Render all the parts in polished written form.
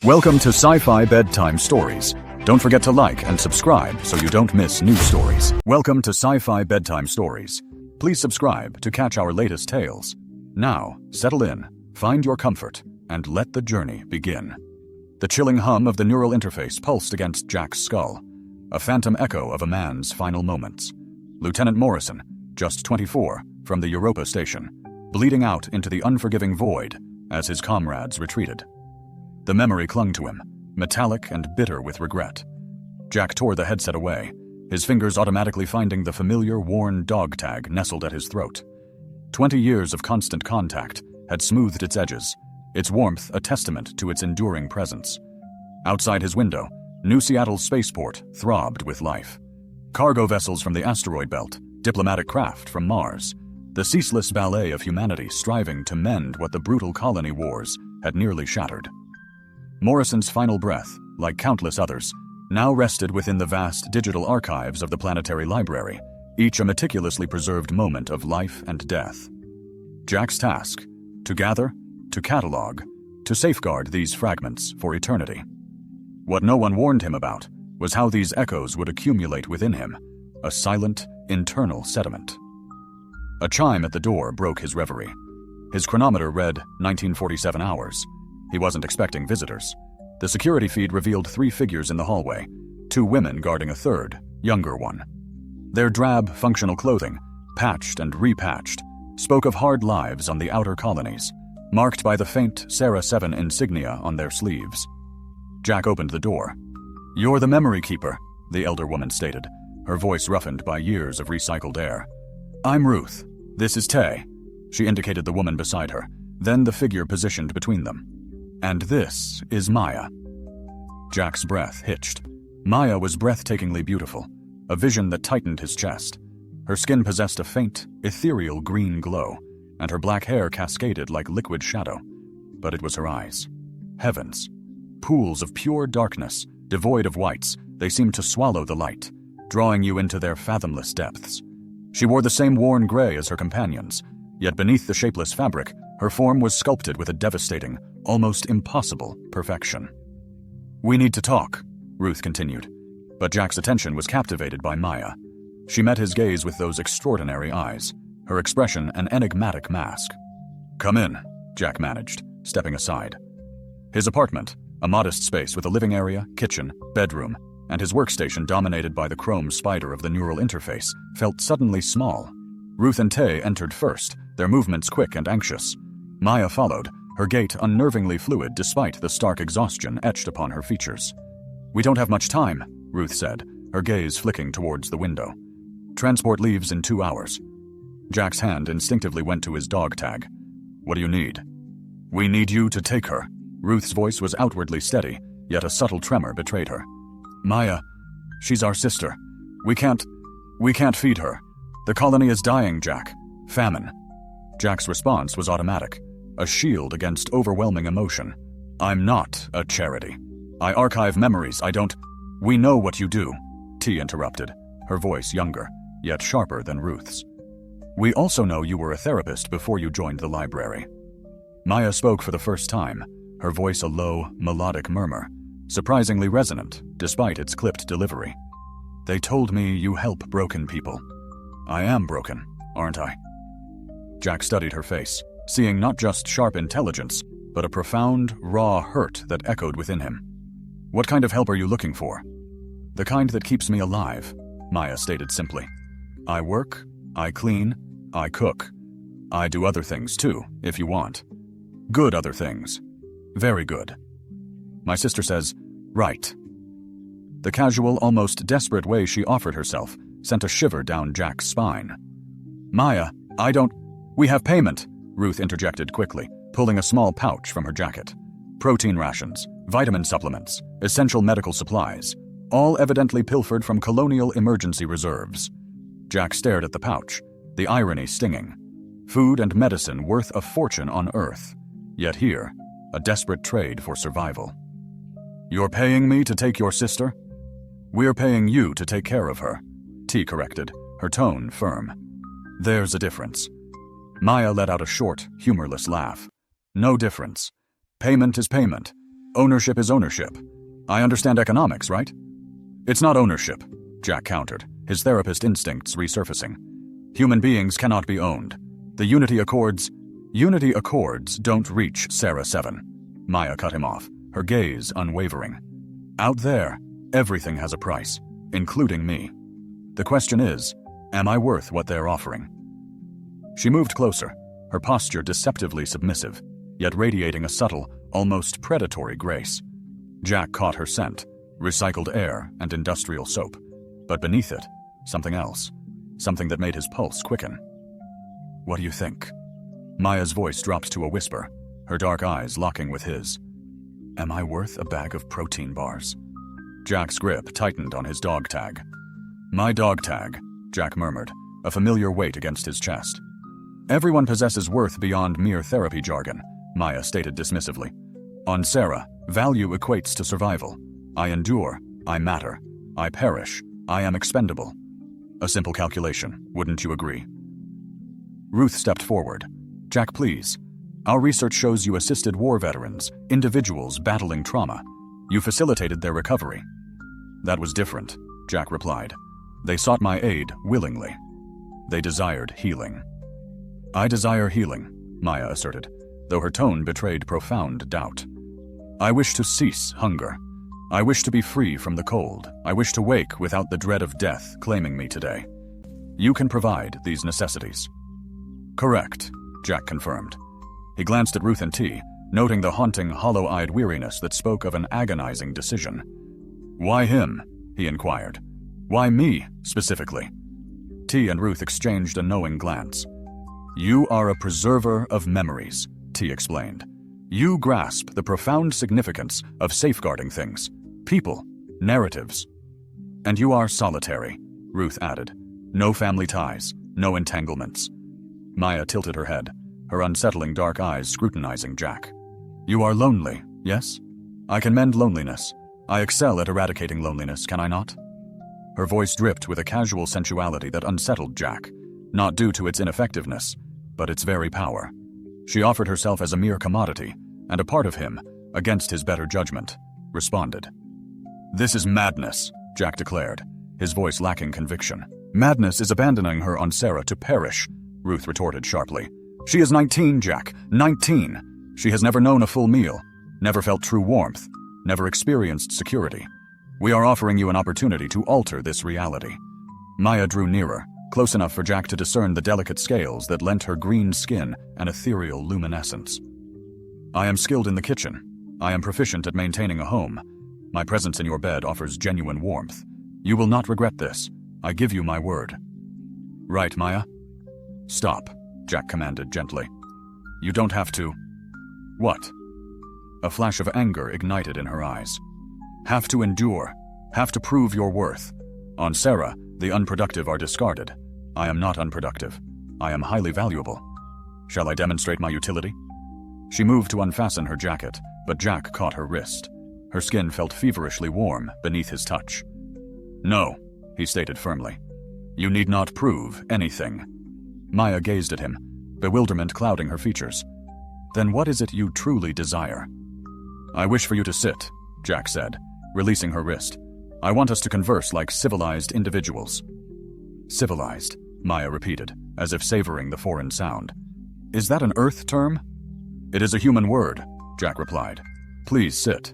Welcome to Sci-Fi Bedtime Stories. Don't forget to like and subscribe so you don't miss new stories. Welcome to Sci-Fi Bedtime Stories. Please subscribe to catch our latest tales. Now, settle in, find your comfort, and let the journey begin. The chilling hum of the neural interface pulsed against Jack's skull, a phantom echo of a man's final moments. Lieutenant Morrison, just 24, from the Europa station, bleeding out into the unforgiving void as his comrades retreated. The memory clung to him, metallic and bitter with regret. Jack tore the headset away, his fingers automatically finding the familiar worn dog tag nestled at his throat. 20 years of constant contact had smoothed its edges, its warmth a testament to its enduring presence. Outside his window, New Seattle's spaceport throbbed with life. Cargo vessels from the asteroid belt, diplomatic craft from Mars, the ceaseless ballet of humanity striving to mend what the brutal colony wars had nearly shattered. Morrison's final breath, like countless others, now rested within the vast digital archives of the planetary library, each a meticulously preserved moment of life and death. Jack's task: to gather, to catalog, to safeguard these fragments for eternity. What no one warned him about was how these echoes would accumulate within him, a silent, internal sediment. A chime at the door broke his reverie. His chronometer read 1947 hours. He wasn't expecting visitors. The security feed revealed 3 figures in the hallway, 2 women guarding a third, younger one. Their drab, functional clothing, patched and repatched, spoke of hard lives on the outer colonies, marked by the faint Sarah 7 insignia on their sleeves. Jack opened the door. "You're the memory keeper," the elder woman stated, her voice roughened by years of recycled air. "I'm Ruth. This is Tay." She indicated the woman beside her, then the figure positioned between them. "And this is Maya." Jack's breath hitched. Maya was breathtakingly beautiful, a vision that tightened his chest. Her skin possessed a faint, ethereal green glow, and her black hair cascaded like liquid shadow. But it was her eyes. Heavens. Pools of pure darkness, devoid of whites, they seemed to swallow the light, drawing you into their fathomless depths. She wore the same worn gray as her companions, yet beneath the shapeless fabric, her form was sculpted with a devastating, almost impossible perfection. "We need to talk," Ruth continued, but Jack's attention was captivated by Maya. She met his gaze with those extraordinary eyes, her expression an enigmatic mask. "Come in," Jack managed, stepping aside. His apartment, a modest space with a living area, kitchen, bedroom, and his workstation dominated by the chrome spider of the neural interface, felt suddenly small. Ruth and Tay entered first, their movements quick and anxious. Maya followed, her gait unnervingly fluid despite the stark exhaustion etched upon her features. "We don't have much time," Ruth said, her gaze flicking towards the window. "Transport leaves in 2 hours." Jack's hand instinctively went to his dog tag. "What do you need?" "We need you to take her." Ruth's voice was outwardly steady, yet a subtle tremor betrayed her. "Maya, she's our sister. We can't feed her. The colony is dying, Jack. Famine." Jack's response was automatic, a shield against overwhelming emotion. "I'm not a charity. I archive memories, I don't—" "We know what you do," T interrupted, her voice younger, yet sharper than Ruth's. "We also know you were a therapist before you joined the library." Maya spoke for the first time, her voice a low, melodic murmur, surprisingly resonant despite its clipped delivery. "They told me you help broken people. I am broken, aren't I?" Jack studied her face, seeing not just sharp intelligence, but a profound, raw hurt that echoed within him. "What kind of help are you looking for?" "The kind that keeps me alive," Maya stated simply. "I work, I clean, I cook. I do other things too, if you want. Good other things. Very good." My sister says, "Right." The casual, almost desperate way she offered herself sent a shiver down Jack's spine. "Maya, we have payment," Ruth interjected quickly, pulling a small pouch from her jacket. "Protein rations, vitamin supplements, essential medical supplies, all evidently pilfered from colonial emergency reserves." Jack stared at the pouch, the irony stinging. Food and medicine worth a fortune on Earth, yet here, a desperate trade for survival. "You're paying me to take your sister?" "We're paying you to take care of her," T corrected, her tone firm. "There's a difference." Maya let out a short, humorless laugh. "No difference. Payment is payment. Ownership is ownership. I understand economics, right? It's not ownership, Jack countered, his therapist instincts resurfacing. Human beings cannot be owned. The Unity Accords don't reach Sarah 7. Maya cut him off, her gaze unwavering. Out there, everything has a price, including me. The question is, am I worth what they're offering? She moved closer, her posture deceptively submissive, yet radiating a subtle, almost predatory grace. Jack caught her scent, recycled air and industrial soap, but beneath it, something else, something that made his pulse quicken. What do you think? Maya's voice dropped to a whisper, her dark eyes locking with his. Am I worth a bag of protein bars? Jack's grip tightened on his dog tag. My dog tag, Jack murmured, a familiar weight against his chest. Everyone possesses worth beyond mere therapy jargon, Maya stated dismissively. On Sarah, value equates to survival. I endure, I matter, I perish, I am expendable. A simple calculation, wouldn't you agree? Ruth stepped forward. Jack, please. Our research shows you assisted war veterans, individuals battling trauma. You facilitated their recovery. That was different, Jack replied. They sought my aid willingly. They desired healing. I desire healing, Maya asserted, though her tone betrayed profound doubt. I wish to cease hunger. I wish to be free from the cold. I wish to wake without the dread of death claiming me today. You can provide these necessities. Correct, Jack confirmed. He glanced at Ruth and T, noting the haunting, hollow-eyed weariness that spoke of an agonizing decision. Why him? He inquired. Why me, specifically? T and Ruth exchanged a knowing glance. You are a preserver of memories, T explained. You grasp the profound significance of safeguarding things, people, narratives. And you are solitary, Ruth added. No family ties, no entanglements. Maya tilted her head, her unsettling dark eyes scrutinizing Jack. You are lonely, yes? I can mend loneliness. I excel at eradicating loneliness, can I not? Her voice dripped with a casual sensuality that unsettled Jack, not due to its ineffectiveness, but its very power. She offered herself as a mere commodity, and a part of him, against his better judgment, responded. This is madness, Jack declared, his voice lacking conviction. Madness is abandoning her on Sarah to perish, Ruth retorted sharply. She is 19, Jack, 19. She has never known a full meal, never felt true warmth, never experienced security. We are offering you an opportunity to alter this reality. Maya drew nearer, close enough for Jack to discern the delicate scales that lent her green skin an ethereal luminescence. I am skilled in the kitchen. I am proficient at maintaining a home. My presence in your bed offers genuine warmth. You will not regret this. I give you my word. Right, Maya? Stop, Jack commanded gently. You don't have to. What? A flash of anger ignited in her eyes. Have to endure. Have to prove your worth. On Sarah, the unproductive are discarded. I am not unproductive. I am highly valuable. Shall I demonstrate my utility? She moved to unfasten her jacket, but Jack caught her wrist. Her skin felt feverishly warm beneath his touch. No, he stated firmly. You need not prove anything. Maya gazed at him, bewilderment clouding her features. Then what is it you truly desire? I wish for you to sit, Jack said, releasing her wrist. I want us to converse like civilized individuals. Civilized, Maya repeated, as if savoring the foreign sound. Is that an Earth term? It is a human word, Jack replied. Please sit.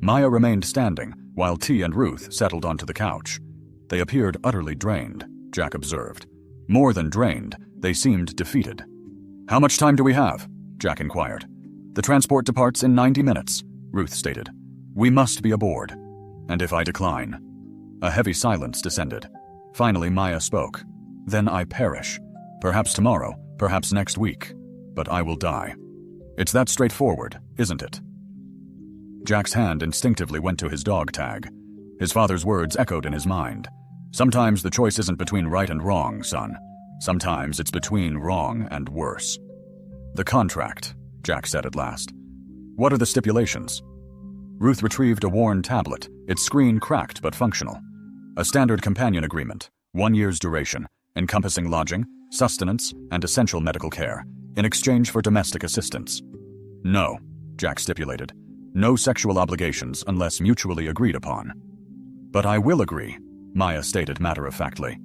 Maya remained standing, while T and Ruth settled onto the couch. They appeared utterly drained, Jack observed. More than drained, they seemed defeated. How much time do we have? Jack inquired. The transport departs in 90 minutes, Ruth stated. We must be aboard. And if I decline? A heavy silence descended. Finally, Maya spoke. Then I perish. Perhaps tomorrow, perhaps next week. But I will die. It's that straightforward, isn't it? Jack's hand instinctively went to his dog tag. His father's words echoed in his mind. Sometimes the choice isn't between right and wrong, son. Sometimes it's between wrong and worse. The contract, Jack said at last. What are the stipulations? Ruth retrieved a worn tablet, its screen cracked but functional. A standard companion agreement, 1 year's duration, encompassing lodging, sustenance, and essential medical care, in exchange for domestic assistance. No, Jack stipulated. No sexual obligations unless mutually agreed upon. But I will agree, Maya stated matter-of-factly.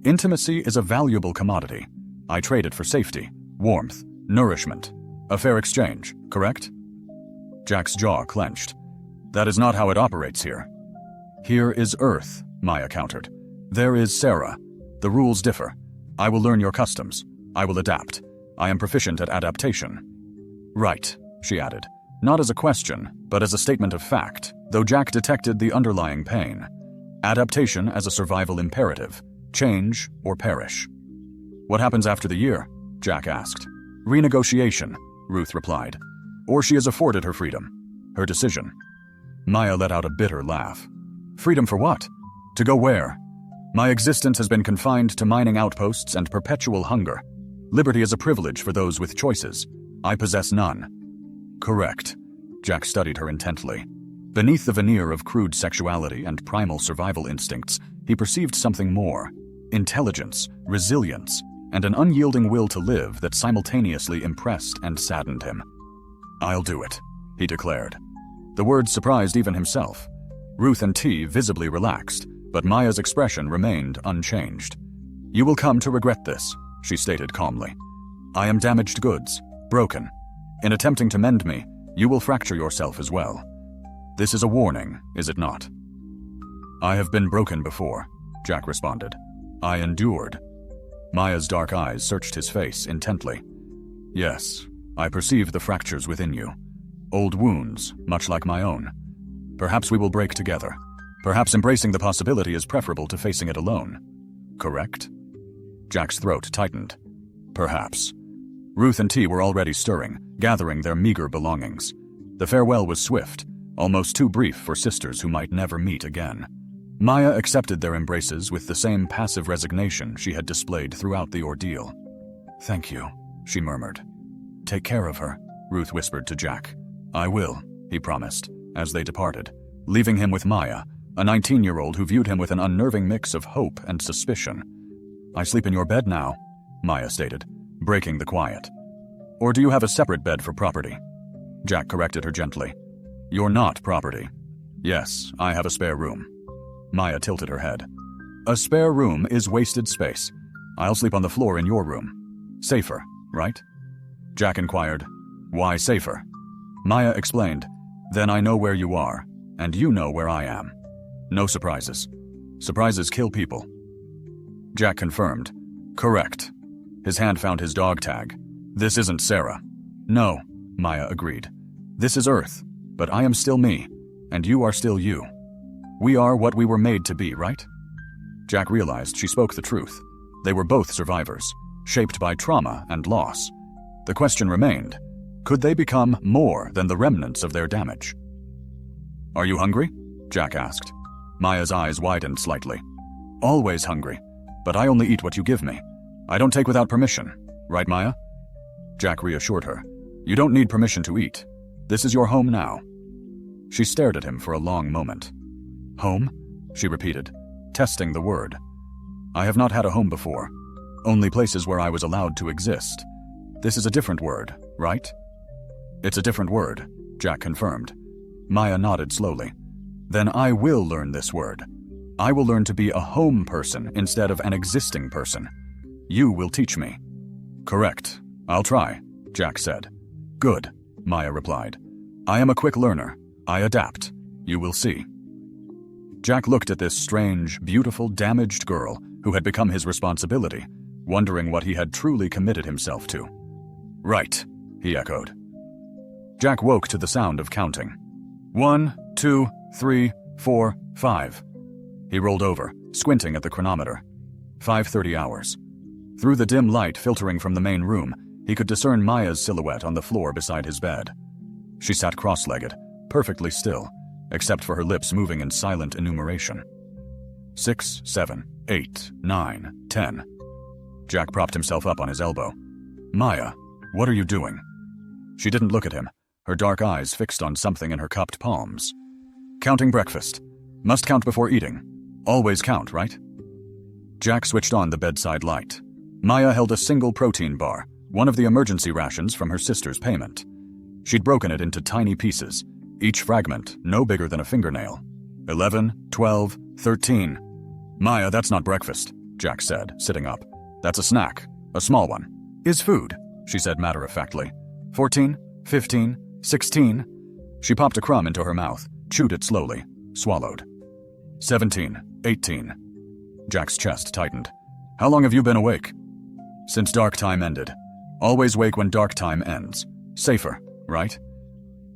Intimacy is a valuable commodity. I trade it for safety, warmth, nourishment. A fair exchange, correct? Jack's jaw clenched. That is not how it operates here. Here is Earth, Maya countered. There is Sarah. The rules differ. I will learn your customs. I will adapt. I am proficient at adaptation. Right, she added. Not as a question, but as a statement of fact, though Jack detected the underlying pain. Adaptation as a survival imperative. Change or perish. What happens after the year? Jack asked. Renegotiation, Ruth replied. Or she is afforded her freedom. Her decision. Maya let out a bitter laugh. Freedom for what? To go where? My existence has been confined to mining outposts and perpetual hunger. Liberty is a privilege for those with choices. I possess none. Correct. Jack studied her intently. Beneath the veneer of crude sexuality and primal survival instincts, he perceived something more. Intelligence, resilience, and an unyielding will to live that simultaneously impressed and saddened him. I'll do it, he declared. The words surprised even himself. Ruth and T visibly relaxed, but Maya's expression remained unchanged. You will come to regret this, she stated calmly. I am damaged goods, broken. In attempting to mend me, you will fracture yourself as well. This is a warning, is it not? I have been broken before, Jack responded. I endured. Maya's dark eyes searched his face intently. Yes, I perceive the fractures within you. Old wounds, much like my own. Perhaps we will break together. Perhaps embracing the possibility is preferable to facing it alone. Correct? Jack's throat tightened. Perhaps. Ruth and T were already stirring, gathering their meager belongings. The farewell was swift, almost too brief for sisters who might never meet again. Maya accepted their embraces with the same passive resignation she had displayed throughout the ordeal. Thank you, she murmured. Take care of her, Ruth whispered to Jack. I will, he promised, as they departed, leaving him with Maya, a 19-year-old who viewed him with an unnerving mix of hope and suspicion. I sleep in your bed now, Maya stated, breaking the quiet. Or do you have a separate bed for property? Jack corrected her gently. You're not property. Yes, I have a spare room. Maya tilted her head. A spare room is wasted space. I'll sleep on the floor in your room. Safer, right? Jack inquired. Why safer? Maya explained. Then I know where you are, and you know where I am. No surprises. Surprises kill people. Jack confirmed. Correct. His hand found his dog tag. This isn't Sarah. No, Maya agreed. This is Earth, but I am still me, and you are still you. We are what we were made to be, right? Jack realized she spoke the truth. They were both survivors, shaped by trauma and loss. The question remained, could they become more than the remnants of their damage? Are you hungry? Jack asked. Maya's eyes widened slightly. Always hungry, but I only eat what you give me. I don't take without permission, right, Maya? Jack reassured her. You don't need permission to eat. This is your home now. She stared at him for a long moment. Home? She repeated, testing the word. I have not had a home before. Only places where I was allowed to exist. This is a different word, right? It's a different word, Jack confirmed. Maya nodded slowly. Then I will learn this word. I will learn to be a home person instead of an existing person. You will teach me. Correct. I'll try, Jack said. Good, Maya replied. I am a quick learner. I adapt. You will see. Jack looked at this strange, beautiful, damaged girl who had become his responsibility, wondering what he had truly committed himself to. Right, he echoed. Jack woke to the sound of counting. 1, 2, 3, 4, 5. He rolled over, squinting at the chronometer. 5:30 hours. Through the dim light filtering from the main room, he could discern Maya's silhouette on the floor beside his bed. She sat cross-legged, perfectly still, except for her lips moving in silent enumeration. 6, 7, 8, 9, 10. Jack propped himself up on his elbow. Maya, what are you doing? She didn't look at him, her dark eyes fixed on something in her cupped palms. Counting breakfast. Must count before eating. Always count, right? Jack switched on the bedside light. Maya held a single protein bar, one of the emergency rations from her sister's payment. She'd broken it into tiny pieces, each fragment no bigger than a fingernail. 11, 12, 13. Maya, that's not breakfast, Jack said, sitting up. That's a snack, a small one. Is food, she said matter-of-factly. 14, 15, 16. She popped a crumb into her mouth, chewed it slowly, swallowed. 17, 18. Jack's chest tightened. How long have you been awake? Since dark time ended. Always wake when dark time ends. Safer, right?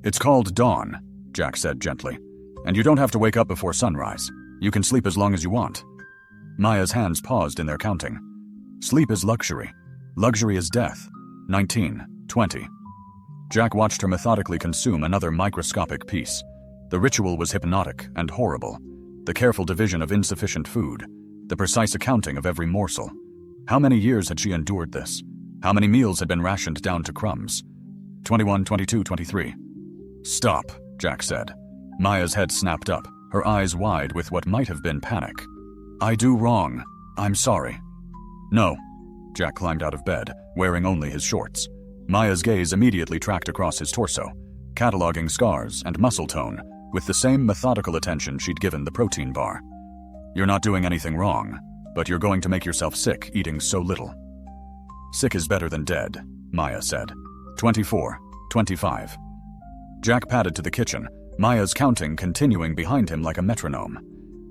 It's called dawn, Jack said gently. And you don't have to wake up before sunrise. You can sleep as long as you want. Maya's hands paused in their counting. Sleep is luxury. Luxury is death. 19, 20. Jack watched her methodically consume another microscopic piece. The ritual was hypnotic and horrible. The careful division of insufficient food. The precise accounting of every morsel. How many years had she endured this? How many meals had been rationed down to crumbs? 21, 22, 23. Stop, Jack said. Maya's head snapped up, her eyes wide with what might have been panic. I do wrong. I'm sorry. No. Jack climbed out of bed, wearing only his shorts. Maya's gaze immediately tracked across his torso, cataloging scars and muscle tone with the same methodical attention she'd given the protein bar. You're not doing anything wrong, but you're going to make yourself sick eating so little. Sick is better than dead, Maya said. 24, 25. Jack padded to the kitchen, Maya's counting continuing behind him like a metronome.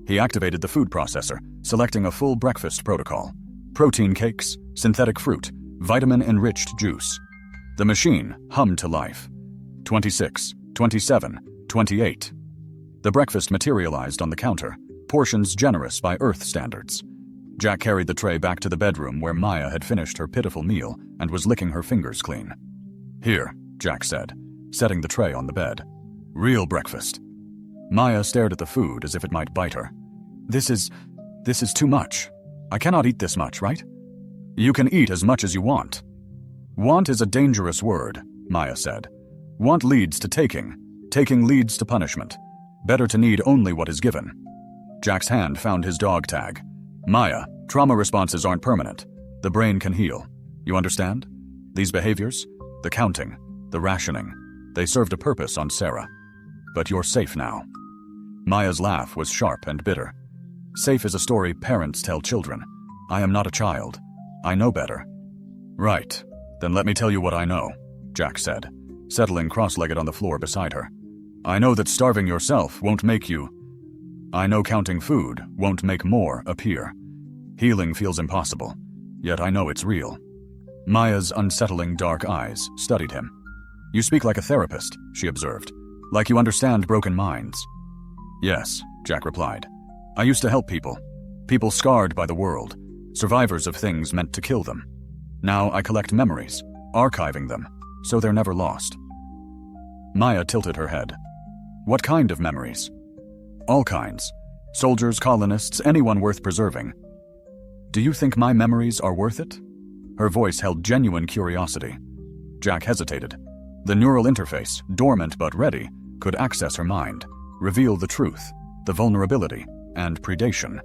He activated the food processor, selecting a full breakfast protocol. Protein cakes, synthetic fruit, vitamin-enriched juice. The machine hummed to life. 26, 27, 28. The breakfast materialized on the counter, portions generous by Earth standards. Jack carried the tray back to the bedroom where Maya had finished her pitiful meal and was licking her fingers clean. Here, Jack said, setting the tray on the bed. Real breakfast. Maya stared at the food as if it might bite her. This is too much. I cannot eat this much, right? You can eat as much as you want. Want is a dangerous word, Maya said. Want leads to taking. Taking leads to punishment. Better to need only what is given. Jack's hand found his dog tag. Maya, trauma responses aren't permanent. The brain can heal. You understand? These behaviors, the counting, the rationing, they served a purpose on Sarah. But you're safe now. Maya's laugh was sharp and bitter. Safe is a story parents tell children. I am not a child. I know better. Right. Then let me tell you what I know, Jack said, settling cross-legged on the floor beside her. I know that starving yourself won't make you. I know counting food won't make more appear. Healing feels impossible, yet I know it's real. Maya's unsettling dark eyes studied him. You speak like a therapist, she observed, like you understand broken minds. Yes, Jack replied. I used to help people scarred by the world, survivors of things meant to kill them. Now I collect memories, archiving them, so they're never lost. Maya tilted her head. What kind of memories? All kinds. Soldiers, colonists, anyone worth preserving. Do you think my memories are worth it? Her voice held genuine curiosity. Jack hesitated. The neural interface, dormant but ready, could access her mind, reveal the truth, the vulnerability, and predation.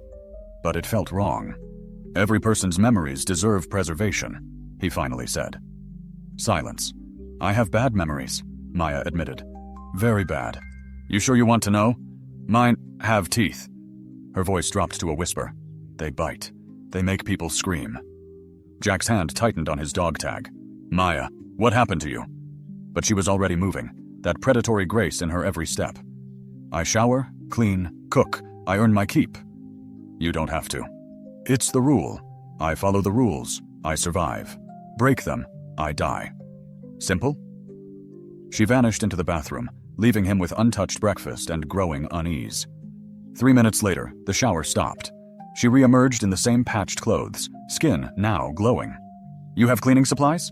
But it felt wrong. Every person's memories deserve preservation, he finally said. Silence. I have bad memories, Maya admitted. Very bad. You sure you want to know? Mine have teeth. Her voice dropped to a whisper. They bite. They make people scream. Jack's hand tightened on his dog tag. Maya, what happened to you? But she was already moving, that predatory grace in her every step. I shower, clean, cook. I earn my keep. You don't have to. It's the rule. I follow the rules. I survive. Break them. I die. Simple? She vanished into the bathroom, leaving him with untouched breakfast and growing unease. 3 minutes later, the shower stopped. She re-emerged in the same patched clothes, skin now glowing. You have cleaning supplies?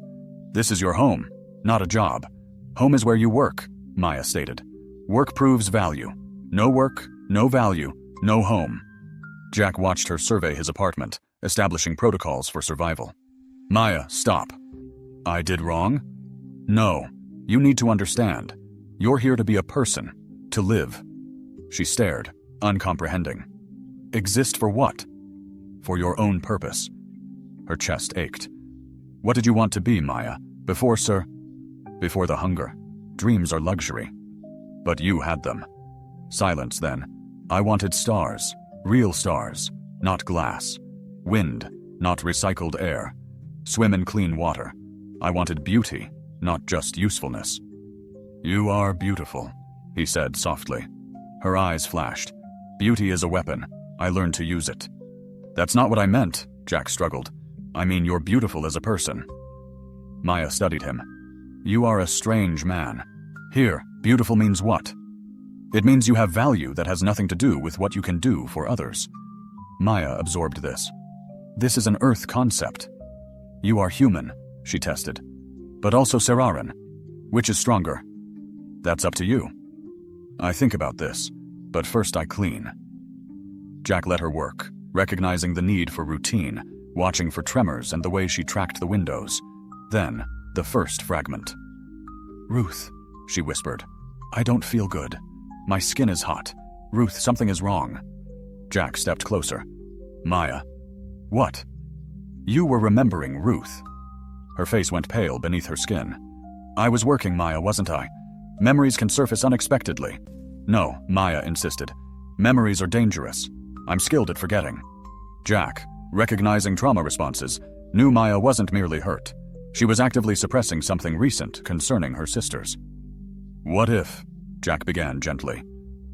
This is your home, not a job. Home is where you work, Maya stated. Work proves value. No work, no value, no home. Jack watched her survey his apartment, establishing protocols for survival. Maya, stop. I did wrong? No. You need to understand. You're here to be a person, to live. She stared, uncomprehending. Exist for what? For your own purpose. Her chest ached. What did you want to be, Maya? Before the hunger. Dreams are luxury. But you had them. Silence then. I wanted stars. Real stars. Not glass. Wind. Not recycled air. Swim in clean water. I wanted beauty, not just usefulness. You are beautiful, he said softly. Her eyes flashed. Beauty is a weapon. I learned to use it. That's not what I meant, Jack struggled. I mean, you're beautiful as a person. Maya studied him. You are a strange man. Here, beautiful means what? It means you have value that has nothing to do with what you can do for others. Maya absorbed this. This is an Earth concept. You are human, she tested. But also Seraran. Which is stronger? That's up to you. I think about this, but first I clean. Jack let her work, recognizing the need for routine, watching for tremors and the way she tracked the windows. Then, the first fragment. Ruth, she whispered. I don't feel good. My skin is hot. Ruth, something is wrong. Jack stepped closer. Maya. What? You were remembering Ruth. Her face went pale beneath her skin. I was working, Maya, wasn't I? Memories can surface unexpectedly. No, Maya insisted. Memories are dangerous. I'm skilled at forgetting. Jack, recognizing trauma responses, knew Maya wasn't merely hurt. She was actively suppressing something recent concerning her sisters. What if, Jack began gently,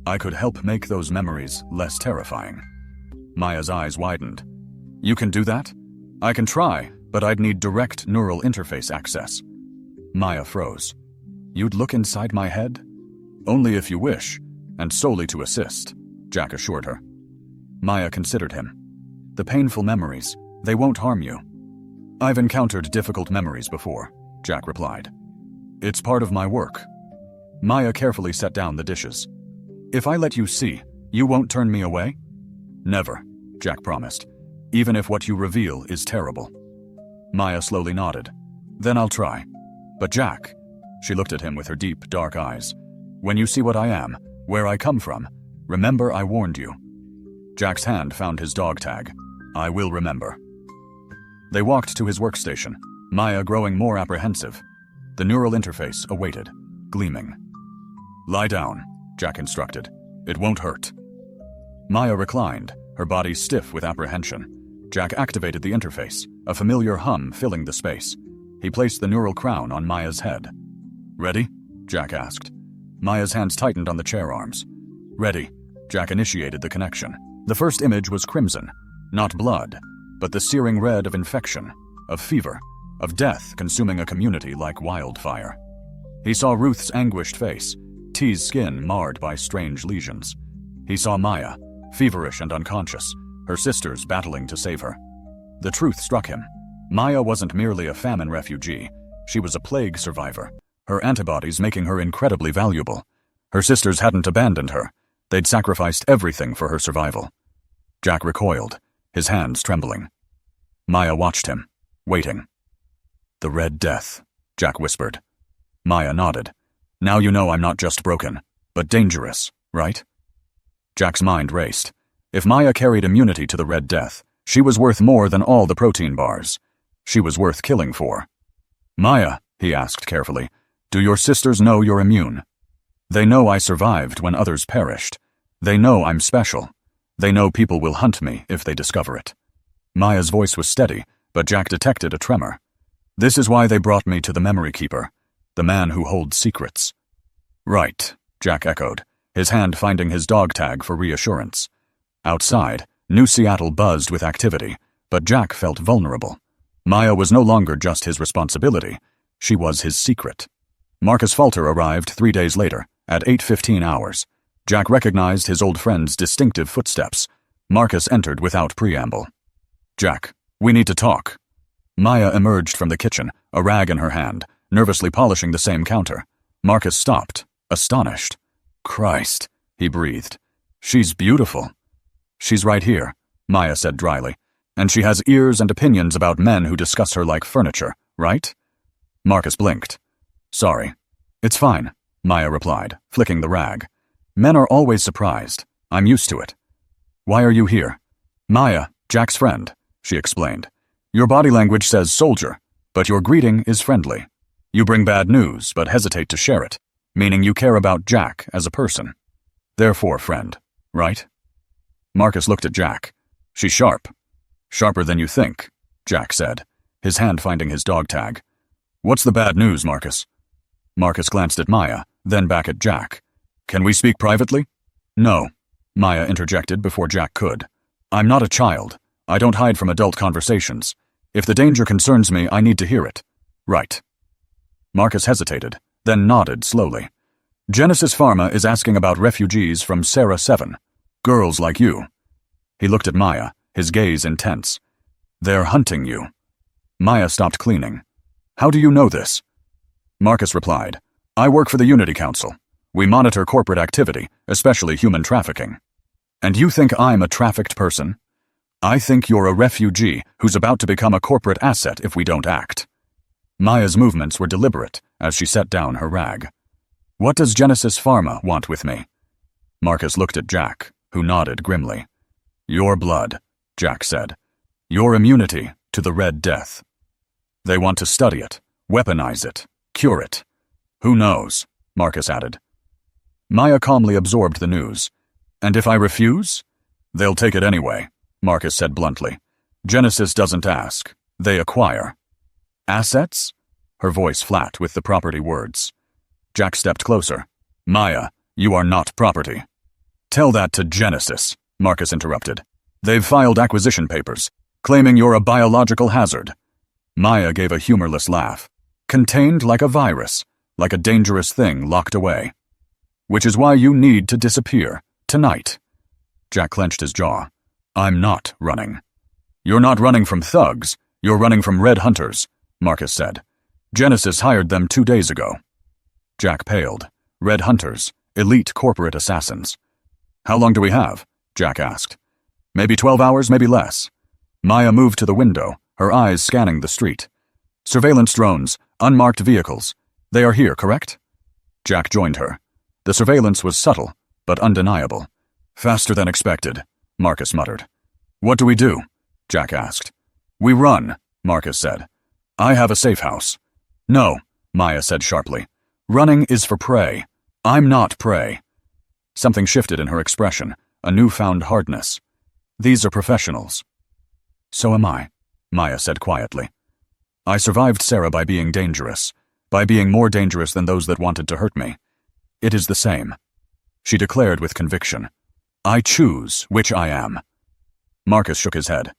I could help make those memories less terrifying? Maya's eyes widened. You can do that? I can try, but I'd need direct neural interface access. Maya froze. You'd look inside my head? Only if you wish, and solely to assist, Jack assured her. Maya considered him. The painful memories, they won't harm you. I've encountered difficult memories before, Jack replied. It's part of my work. Maya carefully set down the dishes. If I let you see, you won't turn me away? Never, Jack promised, even if what you reveal is terrible. Maya slowly nodded. Then I'll try. But Jack, she looked at him with her deep, dark eyes. When you see what I am, where I come from, remember I warned you. Jack's hand found his dog tag. I will remember. They walked to his workstation, Maya growing more apprehensive. The neural interface awaited, gleaming. Lie down, Jack instructed. It won't hurt. Maya reclined, her body stiff with apprehension. Jack activated the interface, a familiar hum filling the space. He placed the neural crown on Maya's head. Ready? Jack asked. Maya's hands tightened on the chair arms. Ready. Jack initiated the connection. The first image was crimson, not blood, but the searing red of infection, of fever, of death consuming a community like wildfire. He saw Ruth's anguished face, T's skin marred by strange lesions. He saw Maya, feverish and unconscious, her sisters battling to save her. The truth struck him. Maya wasn't merely a famine refugee. She was a plague survivor, her antibodies making her incredibly valuable. Her sisters hadn't abandoned her. They'd sacrificed everything for her survival. Jack recoiled, his hands trembling. Maya watched him, waiting. The Red Death, Jack whispered. Maya nodded. Now you know I'm not just broken, but dangerous, right? Jack's mind raced. If Maya carried immunity to the Red Death, she was worth more than all the protein bars. She was worth killing for. Maya, he asked carefully, do your sisters know you're immune? They know I survived when others perished. They know I'm special. They know people will hunt me if they discover it. Maya's voice was steady, but Jack detected a tremor. This is why they brought me to the Memory Keeper, the man who holds secrets. Right, Jack echoed, his hand finding his dog tag for reassurance. Outside, New Seattle buzzed with activity, but Jack felt vulnerable. Maya was no longer just his responsibility. She was his secret. Marcus Falter arrived 3 days later, at 8:15 hours. Jack recognized his old friend's distinctive footsteps. Marcus entered without preamble. Jack, we need to talk. Maya emerged from the kitchen, a rag in her hand, nervously polishing the same counter. Marcus stopped, astonished. Christ, he breathed. She's beautiful. She's right here, Maya said dryly. And she has ears and opinions about men who discuss her like furniture, right? Marcus blinked. Sorry. It's fine, Maya replied, flicking the rag. Men are always surprised. I'm used to it. Why are you here? Maya, Jack's friend, she explained. Your body language says soldier, but your greeting is friendly. You bring bad news, but hesitate to share it. meaning you care about Jack as a person. Therefore, friend, right? Marcus looked at Jack. She's sharp. Sharper than you think, Jack said, his hand finding his dog tag. What's the bad news, Marcus? Marcus glanced at Maya, then back at Jack. Can we speak privately? No, Maya interjected before Jack could. I'm not a child. I don't hide from adult conversations. If the danger concerns me, I need to hear it. Right. Marcus hesitated, then nodded slowly. Genesis Pharma is asking about refugees from Sarah 7. Girls like you. He looked at Maya, his gaze intense. They're hunting you. Maya stopped cleaning. How do you know this? Marcus replied, I work for the Unity Council. We monitor corporate activity, especially human trafficking. And you think I'm a trafficked person? I think you're a refugee who's about to become a corporate asset if we don't act. Maya's movements were deliberate as she set down her rag. What does Genesis Pharma want with me? Marcus looked at Jack, who nodded grimly. Your blood, Jack said. Your immunity to the Red Death. They want to study it, weaponize it, cure it. Who knows? Marcus added. Maya calmly absorbed the news. And if I refuse? They'll take it anyway, Marcus said bluntly. Genesis doesn't ask. They acquire. Assets? Her voice flat with the property words. Jack stepped closer. Maya, you are not property. Tell that to Genesis, Marcus interrupted. They've filed acquisition papers, claiming you're a biological hazard. Maya gave a humorless laugh. Contained like a virus, like a dangerous thing locked away. Which is why you need to disappear, tonight. Jack clenched his jaw. I'm not running. You're not running from thugs, you're running from red hunters, Marcus said. Genesis hired them 2 days ago. Jack paled. Red hunters, elite corporate assassins. How long do we have? Jack asked. Maybe 12 hours, maybe less. Maya moved to the window, her eyes scanning the street. Surveillance drones, unmarked vehicles. They are here, correct? Jack joined her. The surveillance was subtle, but undeniable. Faster than expected, Marcus muttered. What do we do? Jack asked. We run, Marcus said. I have a safe house. No, Maya said sharply. Running is for prey. I'm not prey. Something shifted in her expression, a newfound hardness. These are professionals. So am I, Maya said quietly. I survived Sarah by being dangerous, by being more dangerous than those that wanted to hurt me. It is the same. She declared with conviction. I choose which I am. Marcus shook his head.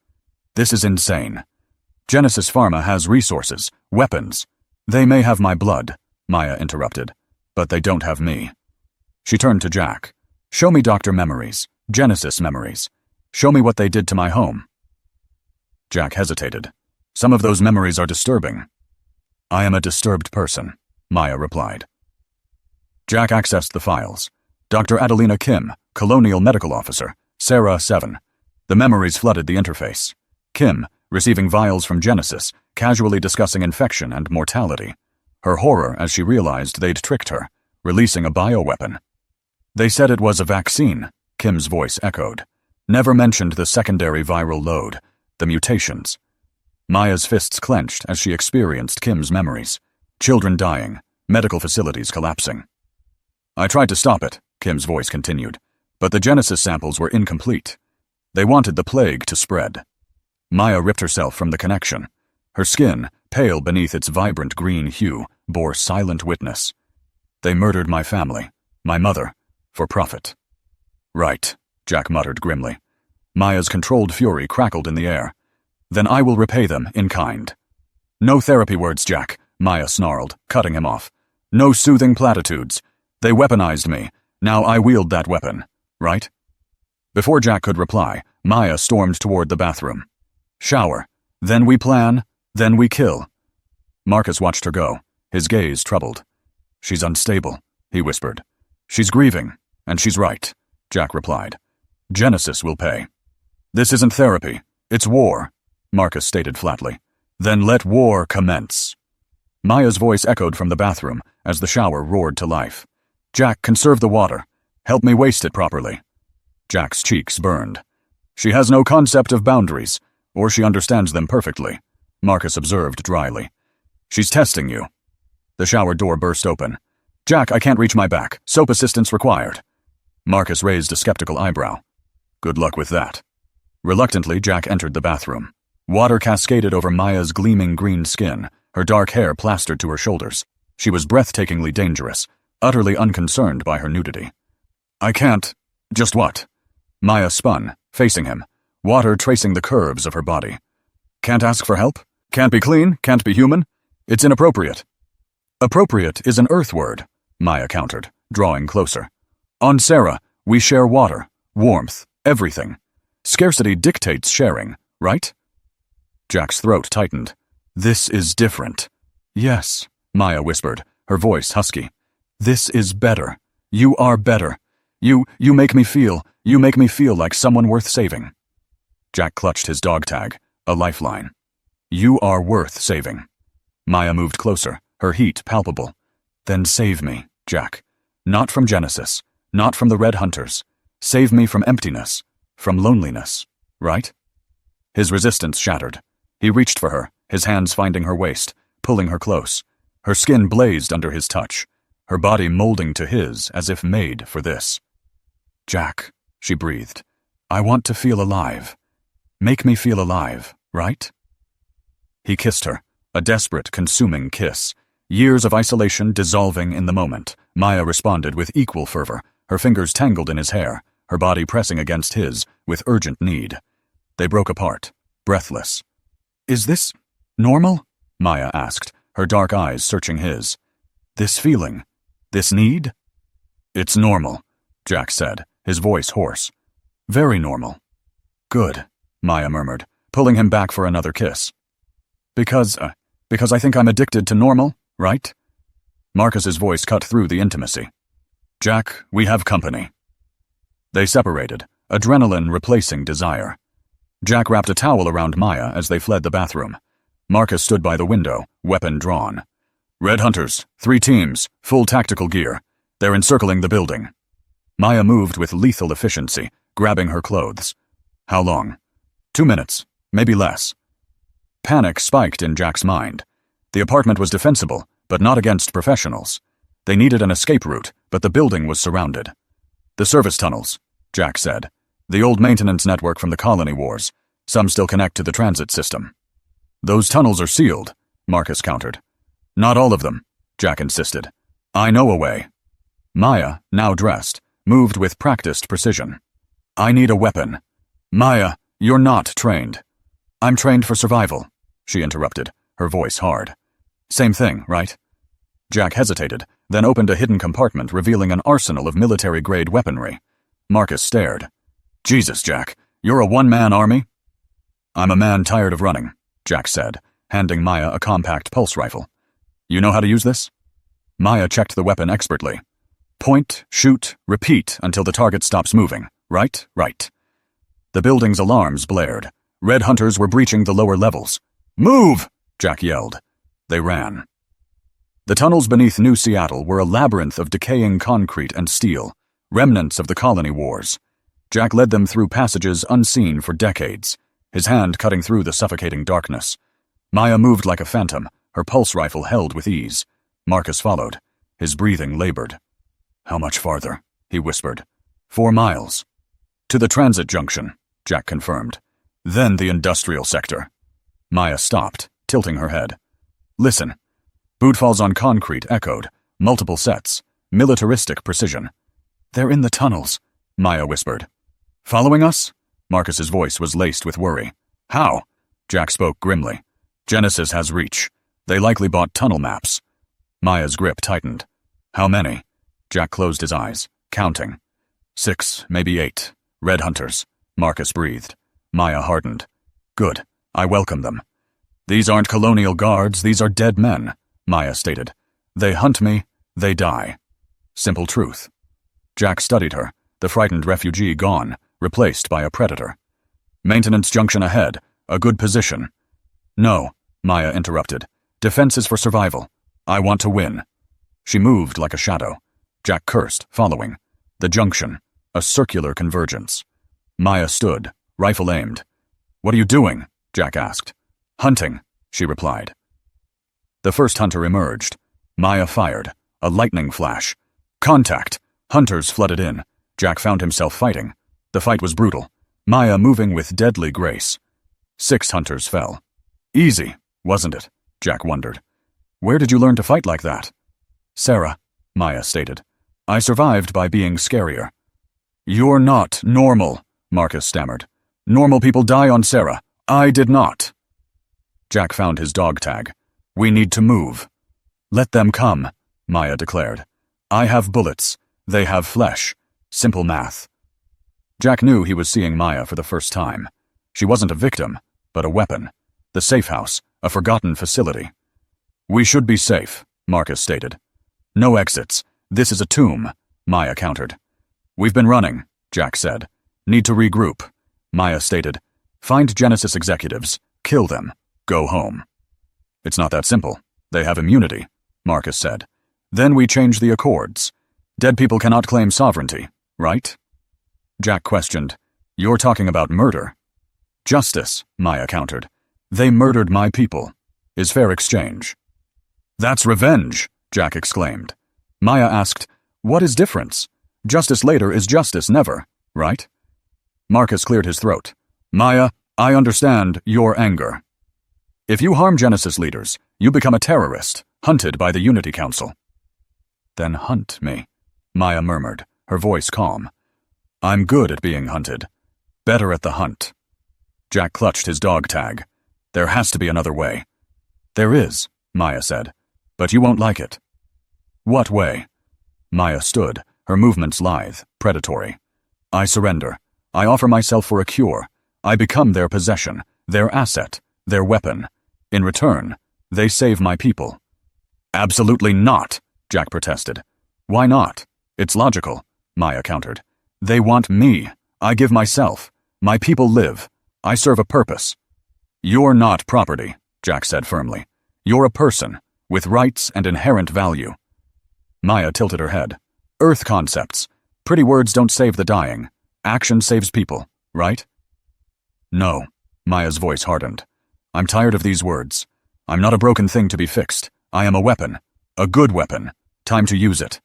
This is insane. Genesis Pharma has resources, weapons. They may have my blood, Maya interrupted, but they don't have me. She turned to Jack. Show me Dr. Memories, Genesis memories. Show me what they did to my home. Jack hesitated. Some of those memories are disturbing. I am a disturbed person, Maya replied. Jack accessed the files. Dr. Adelina Kim, Colonial Medical Officer, Sarah 7. The memories flooded the interface. Kim, receiving vials from Genesis, casually discussing infection and mortality. Her horror as she realized they'd tricked her, releasing a bioweapon. They said it was a vaccine, Kim's voice echoed. Never mentioned the secondary viral load, the mutations. Maya's fists clenched as she experienced Kim's memories. Children dying, medical facilities collapsing. I tried to stop it, Kim's voice continued, but the Genesis samples were incomplete. They wanted the plague to spread. Maya ripped herself from the connection. Her skin, pale beneath its vibrant green hue, bore silent witness. They murdered my family, my mother, for profit. Right, Jack muttered grimly. Maya's controlled fury crackled in the air. Then I will repay them in kind. No therapy words, Jack, Maya snarled, cutting him off. No soothing platitudes. They weaponized me. Now I wield that weapon, right? Before Jack could reply, Maya stormed toward the bathroom. Shower. Then we plan. Then we kill. Marcus watched her go, his gaze troubled. She's unstable, he whispered. She's grieving, and she's right, Jack replied. Genesis will pay. This isn't therapy. It's war, Marcus stated flatly. Then let war commence. Maya's voice echoed from the bathroom as the shower roared to life. Jack, conserve the water. Help me waste it properly. Jack's cheeks burned. She has no concept of boundaries, or she understands them perfectly, Marcus observed dryly. She's testing you. The shower door burst open. Jack, I can't reach my back. Soap assistance required. Marcus raised a skeptical eyebrow. Good luck with that. Reluctantly, Jack entered the bathroom. Water cascaded over Maya's gleaming green skin, her dark hair plastered to her shoulders. She was breathtakingly dangerous, utterly unconcerned by her nudity. I can't. Just what? Maya spun, facing him, water tracing the curves of her body. Can't ask for help? Can't be clean? Can't be human? It's inappropriate. Appropriate is an Earth word, Maya countered, drawing closer. On Sarah, we share water, warmth, everything. Scarcity dictates sharing, right? Jack's throat tightened. This is different. Yes, Maya whispered, her voice husky. This is better. You are better. You make me feel like someone worth saving. Jack clutched his dog tag, a lifeline. You are worth saving. Maya moved closer, her heat palpable. Then save me, Jack. Not from Genesis, not from the Red Hunters. Save me from emptiness, from loneliness, right? His resistance shattered. He reached for her, his hands finding her waist, pulling her close. Her skin blazed under his touch, her body molding to his as if made for this. Jack, she breathed, I want to feel alive. Make me feel alive, right? He kissed her, a desperate, consuming kiss. Years of isolation dissolving in the moment. Maya responded with equal fervor, her fingers tangled in his hair, her body pressing against his with urgent need. They broke apart, breathless. Is this normal? Maya asked, her dark eyes searching his. This feeling, this need? It's normal, Jack said, his voice hoarse. Very normal. Good, Maya murmured, pulling him back for another kiss. Because I think I'm addicted to normal, right? Marcus's voice cut through the intimacy. Jack, we have company. They separated, adrenaline replacing desire. Jack wrapped a towel around Maya as they fled the bathroom. Marcus stood by the window, weapon drawn. Red Hunters, 3 teams, full tactical gear. They're encircling the building. Maya moved with lethal efficiency, grabbing her clothes. How long? 2 minutes, maybe less. Panic spiked in Jack's mind. The apartment was defensible, but not against professionals. They needed an escape route, but the building was surrounded. The service tunnels, Jack said. The old maintenance network from the colony wars. Some still connect to the transit system. Those tunnels are sealed, Marcus countered. Not all of them, Jack insisted. I know a way. Maya, now dressed, moved with practiced precision. I need a weapon. Maya, you're not trained. I'm trained for survival, she interrupted, her voice hard. Same thing, right? Jack hesitated, then opened a hidden compartment revealing an arsenal of military-grade weaponry. Marcus stared. Jesus, Jack, you're a one-man army? I'm a man tired of running, Jack said, handing Maya a compact pulse rifle. You know how to use this? Maya checked the weapon expertly. Point, shoot, repeat until the target stops moving. Right, right. The building's alarms blared. Red Hunters were breaching the lower levels. Move! Jack yelled. They ran. The tunnels beneath New Seattle were a labyrinth of decaying concrete and steel, remnants of the colony wars. Jack led them through passages unseen for decades, his hand cutting through the suffocating darkness. Maya moved like a phantom, her pulse rifle held with ease. Marcus followed, his breathing labored. How much farther? He whispered. 4 miles. To the transit junction, Jack confirmed. Then the industrial sector. Maya stopped, tilting her head. Listen. Bootfalls on concrete echoed, multiple sets, militaristic precision. They're in the tunnels, Maya whispered. Following us? Marcus's voice was laced with worry. How? Jack spoke grimly. Genesis has reach. They likely bought tunnel maps. Maya's grip tightened. How many? Jack closed his eyes, counting. 6, maybe 8. Red Hunters. Marcus breathed. Maya hardened. Good. I welcome them. These aren't colonial guards, these are dead men, Maya stated. They hunt me, they die. Simple truth. Jack studied her, the frightened refugee gone, replaced by a predator. Maintenance junction ahead, a good position. No, Maya interrupted. Defense is for survival. I want to win. She moved like a shadow. Jack cursed, following. The junction, a circular convergence. Maya stood, rifle aimed. What are you doing? Jack asked. Hunting, she replied. The first hunter emerged. Maya fired, A lightning flash. Contact! Hunters flooded in. Jack found himself fighting. The fight was brutal. Maya moving with deadly grace. 6 hunters fell. Easy, wasn't it? Jack wondered. Where did you learn to fight like that? Sarah, Maya stated. I survived by being scarier. You're not normal, Marcus stammered. Normal people die on Sarah. I did not. Jack found his dog tag. We need to move. Let them come, Maya declared. I have bullets. They have flesh. Simple math. Jack knew he was seeing Maya for the first time. She wasn't a victim, but a weapon. The safe house, a forgotten facility. We should be safe, Marcus stated. No exits. This is a tomb, Maya countered. We've been running, Jack said. Need to regroup. Maya stated. Find Genesis executives. Kill them. Go home. It's not that simple. They have immunity, Marcus said. Then we change the accords. Dead people cannot claim sovereignty, right? Jack questioned. You're talking about murder. Justice, Maya countered. They murdered my people. Is fair exchange. That's revenge, Jack exclaimed. Maya asked, what is difference? Justice later is justice never, right? Marcus cleared his throat. Maya, I understand your anger. If you harm Genesis leaders, you become a terrorist, hunted by the Unity Council. Then hunt me, Maya murmured, her voice calm. I'm good at being hunted. Better at the hunt. Jack clutched his dog tag. There has to be another way. There is, Maya said, but you won't like it. What way? Maya stood, her movements lithe, predatory. I surrender. I offer myself for a cure. I become their possession, their asset, their weapon. In return, they save my people. Absolutely not, Jack protested. Why not? It's logical, Maya countered. They want me. I give myself. My people live. I serve a purpose. You're not property, Jack said firmly. You're a person, with rights and inherent value. Maya tilted her head. Earth concepts. Pretty words don't save the dying. Action saves people, right? No, Maya's voice hardened. I'm tired of these words. I'm not a broken thing to be fixed. I am a weapon. A good weapon. Time to use it.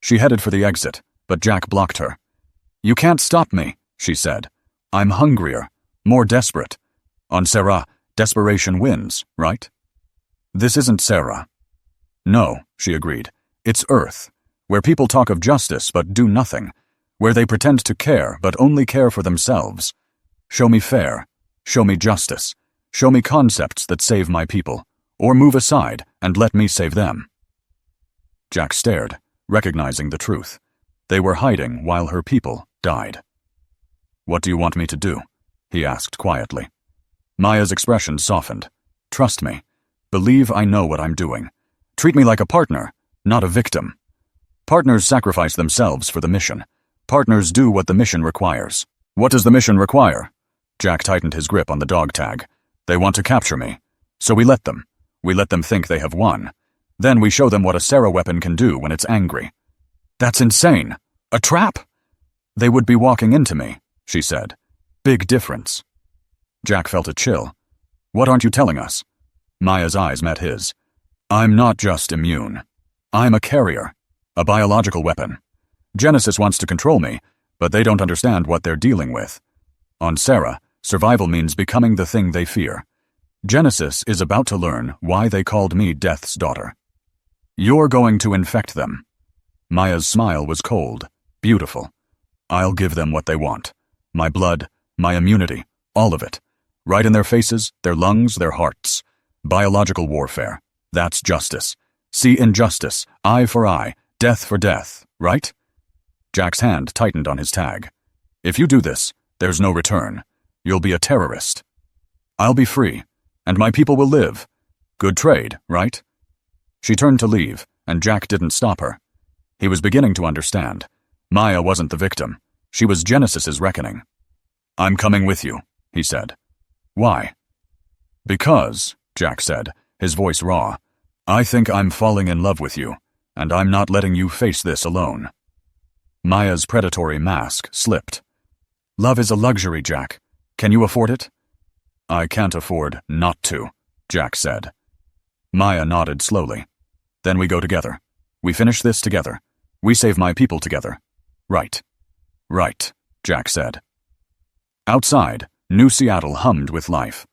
She headed for the exit, but Jack blocked her. You can't stop me, she said. I'm hungrier, more desperate. On Sarah, desperation wins, right? This isn't Sarah. No, she agreed. It's Earth, where people talk of justice but do nothing, where they pretend to care but only care for themselves. Show me fair. Show me justice. Show me concepts that save my people, or move aside and let me save them. Jack stared, recognizing the truth. They were hiding while her people died. What do you want me to do? He asked quietly. Maya's expression softened. Trust me. Believe I know what I'm doing. Treat me like a partner, not a victim. Partners sacrifice themselves for the mission. Partners do what the mission requires. What does the mission require? Jack tightened his grip on the dog tag. They want to capture me. So we let them. We let them think they have won. Then we show them what a Sarah weapon can do when it's angry. That's insane. A trap? They would be walking into me, she said. Big difference. Jack felt a chill. What aren't you telling us? Maya's eyes met his. I'm not just immune. I'm a carrier. A biological weapon. Genesis wants to control me, but they don't understand what they're dealing with. On Sarah, survival means becoming the thing they fear. Genesis is about to learn why they called me Death's daughter. You're going to infect them. Maya's smile was cold, beautiful. I'll give them what they want. My blood, my immunity, all of it. Right in their faces, their lungs, their hearts. Biological warfare. That's justice. See injustice, eye for eye, death for death, right? Jack's hand tightened on his tag. If you do this, there's no return. You'll be a terrorist. I'll be free, and my people will live. Good trade, right? She turned to leave, and Jack didn't stop her. He was beginning to understand. Maya wasn't the victim. She was Genesis's reckoning. I'm coming with you, he said. Why? Because, Jack said, his voice raw, I think I'm falling in love with you, and I'm not letting you face this alone. Maya's predatory mask slipped. Love is a luxury, Jack. Can you afford it? I can't afford not to, Jack said. Maya nodded slowly. Then we go together. We finish this together. We save my people together. Right. Right, Jack said. Outside, New Seattle hummed with life.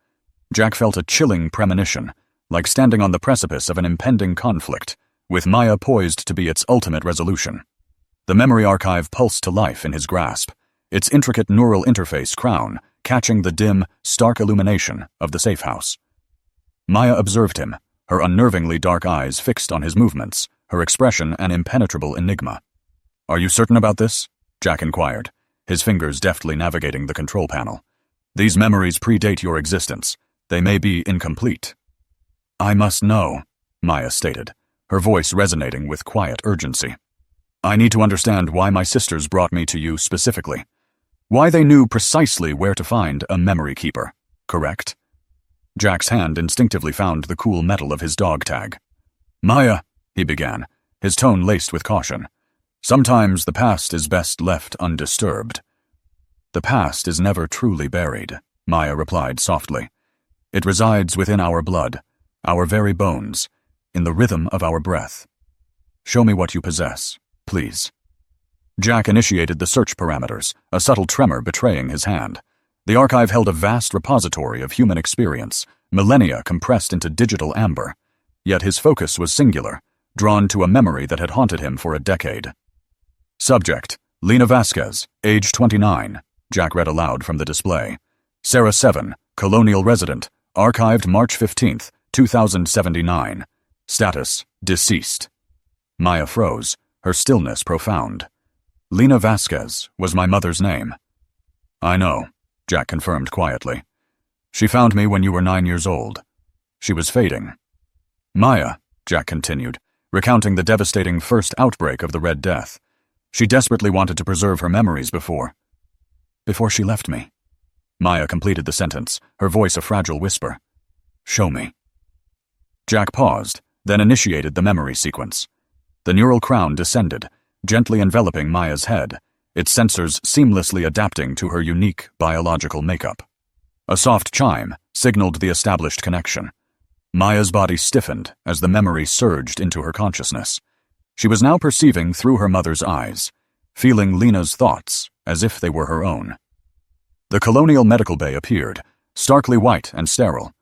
Jack felt a chilling premonition, like standing on the precipice of an impending conflict, with Maya poised to be its ultimate resolution. The memory archive pulsed to life in his grasp, its intricate neural interface crown catching the dim, stark illumination of the safe house. Maya observed him, her unnervingly dark eyes fixed on his movements, her expression an impenetrable enigma. "Are you certain about this?" Jack inquired, his fingers deftly navigating the control panel. "These memories predate your existence. They may be incomplete." "I must know," Maya stated, her voice resonating with quiet urgency. "I need to understand why my sisters brought me to you specifically. Why they knew precisely where to find a memory keeper, correct?" Jack's hand instinctively found the cool metal of his dog tag. "Maya," he began, his tone laced with caution. "Sometimes the past is best left undisturbed." "The past is never truly buried," Maya replied softly. "It resides within our blood, our very bones, in the rhythm of our breath. Show me what you possess, please." Jack initiated the search parameters, a subtle tremor betraying his hand. The archive held a vast repository of human experience, millennia compressed into digital amber. Yet his focus was singular, drawn to a memory that had haunted him for a decade. "Subject, Lena Vasquez, age 29, Jack read aloud from the display. Sarah 7, colonial resident, archived March 15, 2079. Status, deceased. Maya froze, her stillness profound. Lena Vasquez was my mother's name. "I know," Jack confirmed quietly. "She found me when you were 9 years old. She was fading." "Maya," Jack continued, recounting the devastating first outbreak of the Red Death. "She desperately wanted to preserve her memories before she left me." Maya completed the sentence, her voice a fragile whisper. "Show me." Jack paused, then initiated the memory sequence. The neural crown descended, gently enveloping Maya's head, its sensors seamlessly adapting to her unique biological makeup. A soft chime signaled the established connection. Maya's body stiffened as the memory surged into her consciousness. She was now perceiving through her mother's eyes, feeling Lena's thoughts as if they were her own. The colonial medical bay appeared, starkly white and sterile.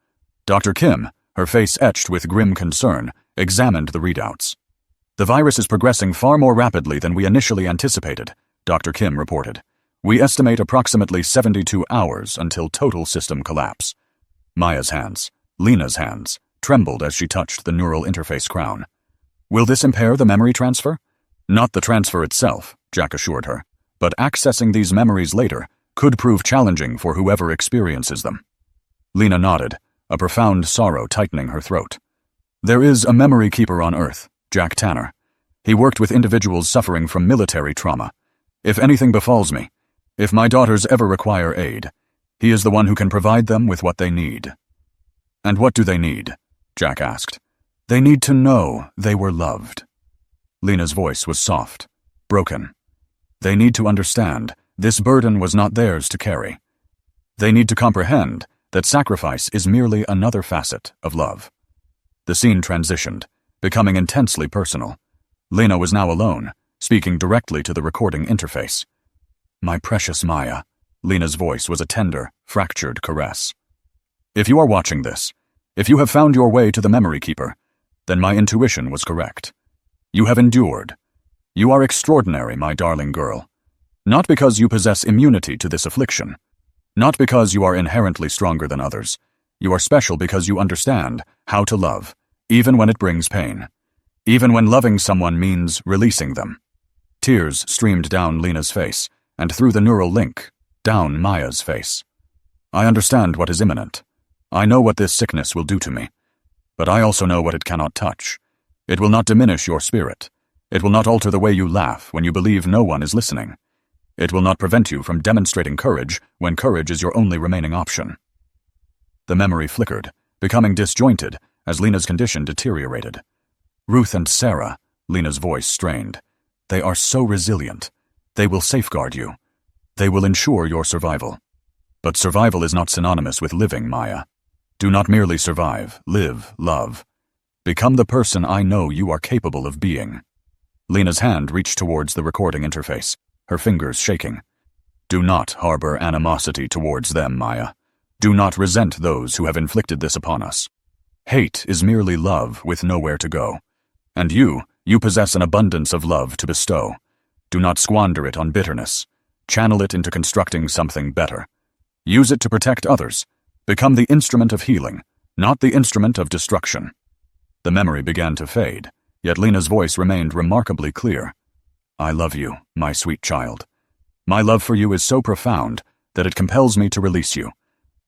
Dr. Kim, her face etched with grim concern, examined the readouts. "The virus is progressing far more rapidly than we initially anticipated," Dr. Kim reported. "We estimate approximately 72 hours until total system collapse." Maya's hands, Lena's hands, trembled as she touched the neural interface crown. "Will this impair the memory transfer?" "Not the transfer itself," Jack assured her, "but accessing these memories later could prove challenging for whoever experiences them." Lena nodded, a profound sorrow tightening her throat. "There is a memory keeper on Earth, Jack Tanner. He worked with individuals suffering from military trauma. If anything befalls me, if my daughters ever require aid, he is the one who can provide them with what they need." "And what do they need?" Jack asked. "They need to know they were loved." Lena's voice was soft, broken. "They need to understand this burden was not theirs to carry. They need to comprehend that sacrifice is merely another facet of love." The scene transitioned, becoming intensely personal. Lena was now alone, speaking directly to the recording interface. "My precious Maya," Lena's voice was a tender, fractured caress. "If you are watching this, if you have found your way to the memory keeper, then my intuition was correct. You have endured. You are extraordinary, my darling girl. Not because you possess immunity to this affliction. Not because you are inherently stronger than others. You are special because you understand how to love, even when it brings pain. Even when loving someone means releasing them." Tears streamed down Lena's face, and through the neural link, down Maya's face. "I understand what is imminent. I know what this sickness will do to me. But I also know what it cannot touch. It will not diminish your spirit. It will not alter the way you laugh when you believe no one is listening. It will not prevent you from demonstrating courage when courage is your only remaining option." The memory flickered, becoming disjointed as Lena's condition deteriorated. "Ruth and Sarah," Lena's voice strained. "They are so resilient. They will safeguard you. They will ensure your survival. But survival is not synonymous with living, Maya. Do not merely survive, live, love. Become the person I know you are capable of being." Lena's hand reached towards the recording interface, her fingers shaking. Do not harbor animosity towards them, Maya. Do not resent those who have inflicted this upon us. Hate is merely love with nowhere to go. And you possess an abundance of love to bestow. Do not squander it on bitterness. Channel it into constructing something better. Use it to protect others. Become the instrument of healing, not the instrument of destruction. The memory began to fade, yet Lena's voice remained remarkably clear. I love you, my sweet child. My love for you is so profound that it compels me to release you.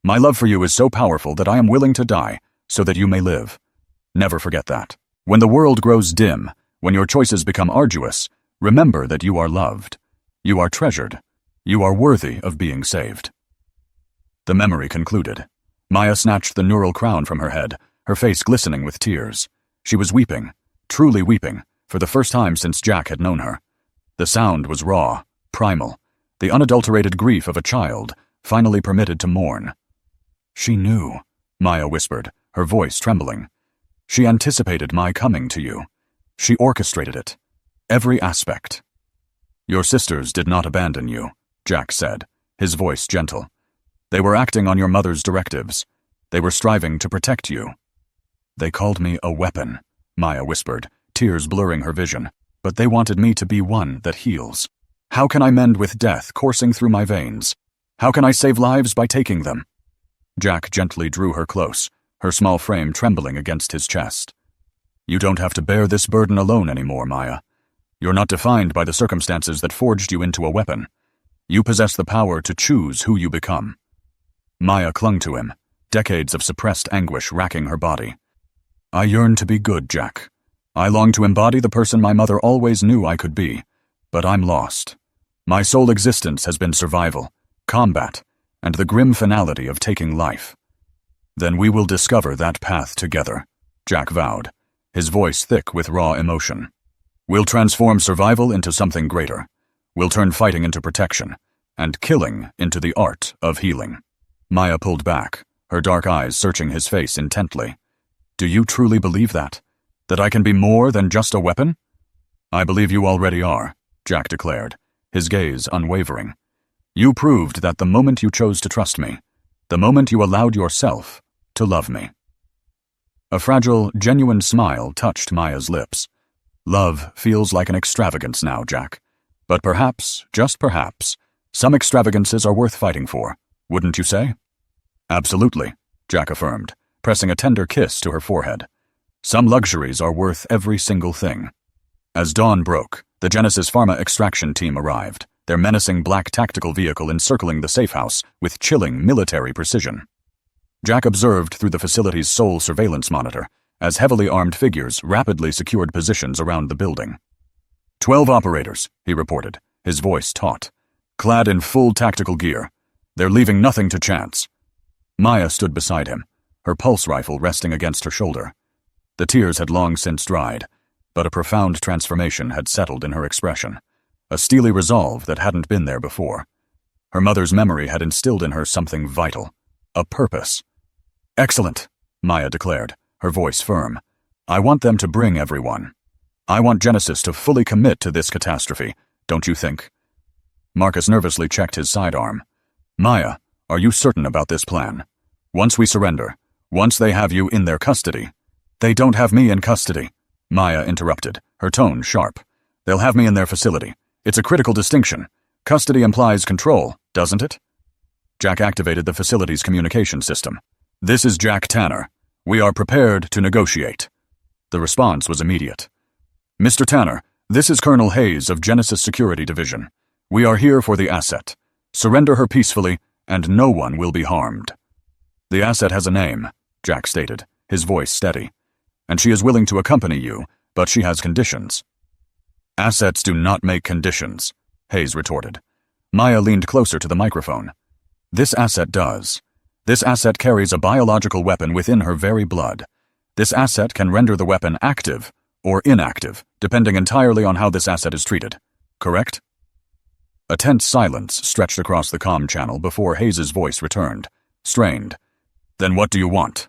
My love for you is so powerful that I am willing to die so that you may live. Never forget that. When the world grows dim, when your choices become arduous, remember that you are loved. You are treasured. You are worthy of being saved. The memory concluded. Maya snatched the neural crown from her head, her face glistening with tears. She was weeping, truly weeping, for the first time since Jack had known her. The sound was raw, primal, the unadulterated grief of a child, finally permitted to mourn. She knew, Maya whispered, her voice trembling. She anticipated my coming to you. She orchestrated it. Every aspect. Your sisters did not abandon you, Jack said, his voice gentle. They were acting on your mother's directives. They were striving to protect you. They called me a weapon, Maya whispered, tears blurring her vision. But they wanted me to be one that heals. How can I mend with death coursing through my veins? How can I save lives by taking them? Jack gently drew her close, her small frame trembling against his chest. You don't have to bear this burden alone anymore, Maya. You're not defined by the circumstances that forged you into a weapon. You possess the power to choose who you become. Maya clung to him, decades of suppressed anguish racking her body. I yearn to be good, Jack. I long to embody the person my mother always knew I could be, but I'm lost. My sole existence has been survival, combat, and the grim finality of taking life. Then we will discover that path together, Jack vowed, his voice thick with raw emotion. We'll transform survival into something greater. We'll turn fighting into protection, and killing into the art of healing. Maya pulled back, her dark eyes searching his face intently. Do you truly believe that? That I can be more than just a weapon? I believe you already are, Jack declared, his gaze unwavering. You proved that the moment you chose to trust me, the moment you allowed yourself to love me. A fragile, genuine smile touched Maya's lips. Love feels like an extravagance now, Jack. But perhaps, just perhaps, some extravagances are worth fighting for, wouldn't you say? Absolutely, Jack affirmed, pressing a tender kiss to her forehead. Some luxuries are worth every single thing. As dawn broke, the Genesis Pharma extraction team arrived, their menacing black tactical vehicle encircling the safe house with chilling military precision. Jack observed through the facility's sole surveillance monitor as heavily armed figures rapidly secured positions around the building. 12 operators, he reported, his voice taut, clad in full tactical gear. They're leaving nothing to chance. Maya stood beside him, her pulse rifle resting against her shoulder. The tears had long since dried, but a profound transformation had settled in her expression, a steely resolve that hadn't been there before. Her mother's memory had instilled in her something vital, a purpose. Excellent, Maya declared, her voice firm. I want them to bring everyone. I want Genesis to fully commit to this catastrophe, don't you think? Marcus nervously checked his sidearm. Maya, are you certain about this plan? Once we surrender, once they have you in their custody. They don't have me in custody, Maya interrupted, her tone sharp. They'll have me in their facility. It's a critical distinction. Custody implies control, doesn't it? Jack activated the facility's communication system. This is Jack Tanner. We are prepared to negotiate. The response was immediate. Mr. Tanner, this is Colonel Hayes of Genesis Security Division. We are here for the asset. Surrender her peacefully, and no one will be harmed. The asset has a name, Jack stated, his voice steady. And she is willing to accompany you, but she has conditions. Assets do not make conditions, Hayes retorted. Maya leaned closer to the microphone. This asset does. This asset carries a biological weapon within her very blood. This asset can render the weapon active or inactive, depending entirely on how this asset is treated. Correct? A tense silence stretched across the comm channel before Hayes's voice returned, strained. Then what do you want?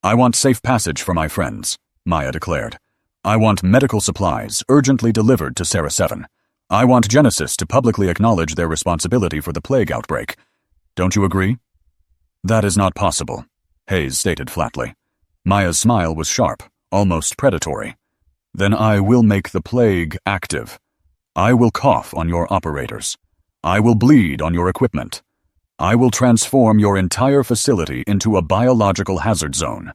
I want safe passage for my friends, Maya declared. I want medical supplies urgently delivered to Sarah 7. I want Genesis to publicly acknowledge their responsibility for the plague outbreak. Don't you agree? That is not possible, Hayes stated flatly. Maya's smile was sharp, almost predatory. Then I will make the plague active. I will cough on your operators. I will bleed on your equipment. I will transform your entire facility into a biological hazard zone.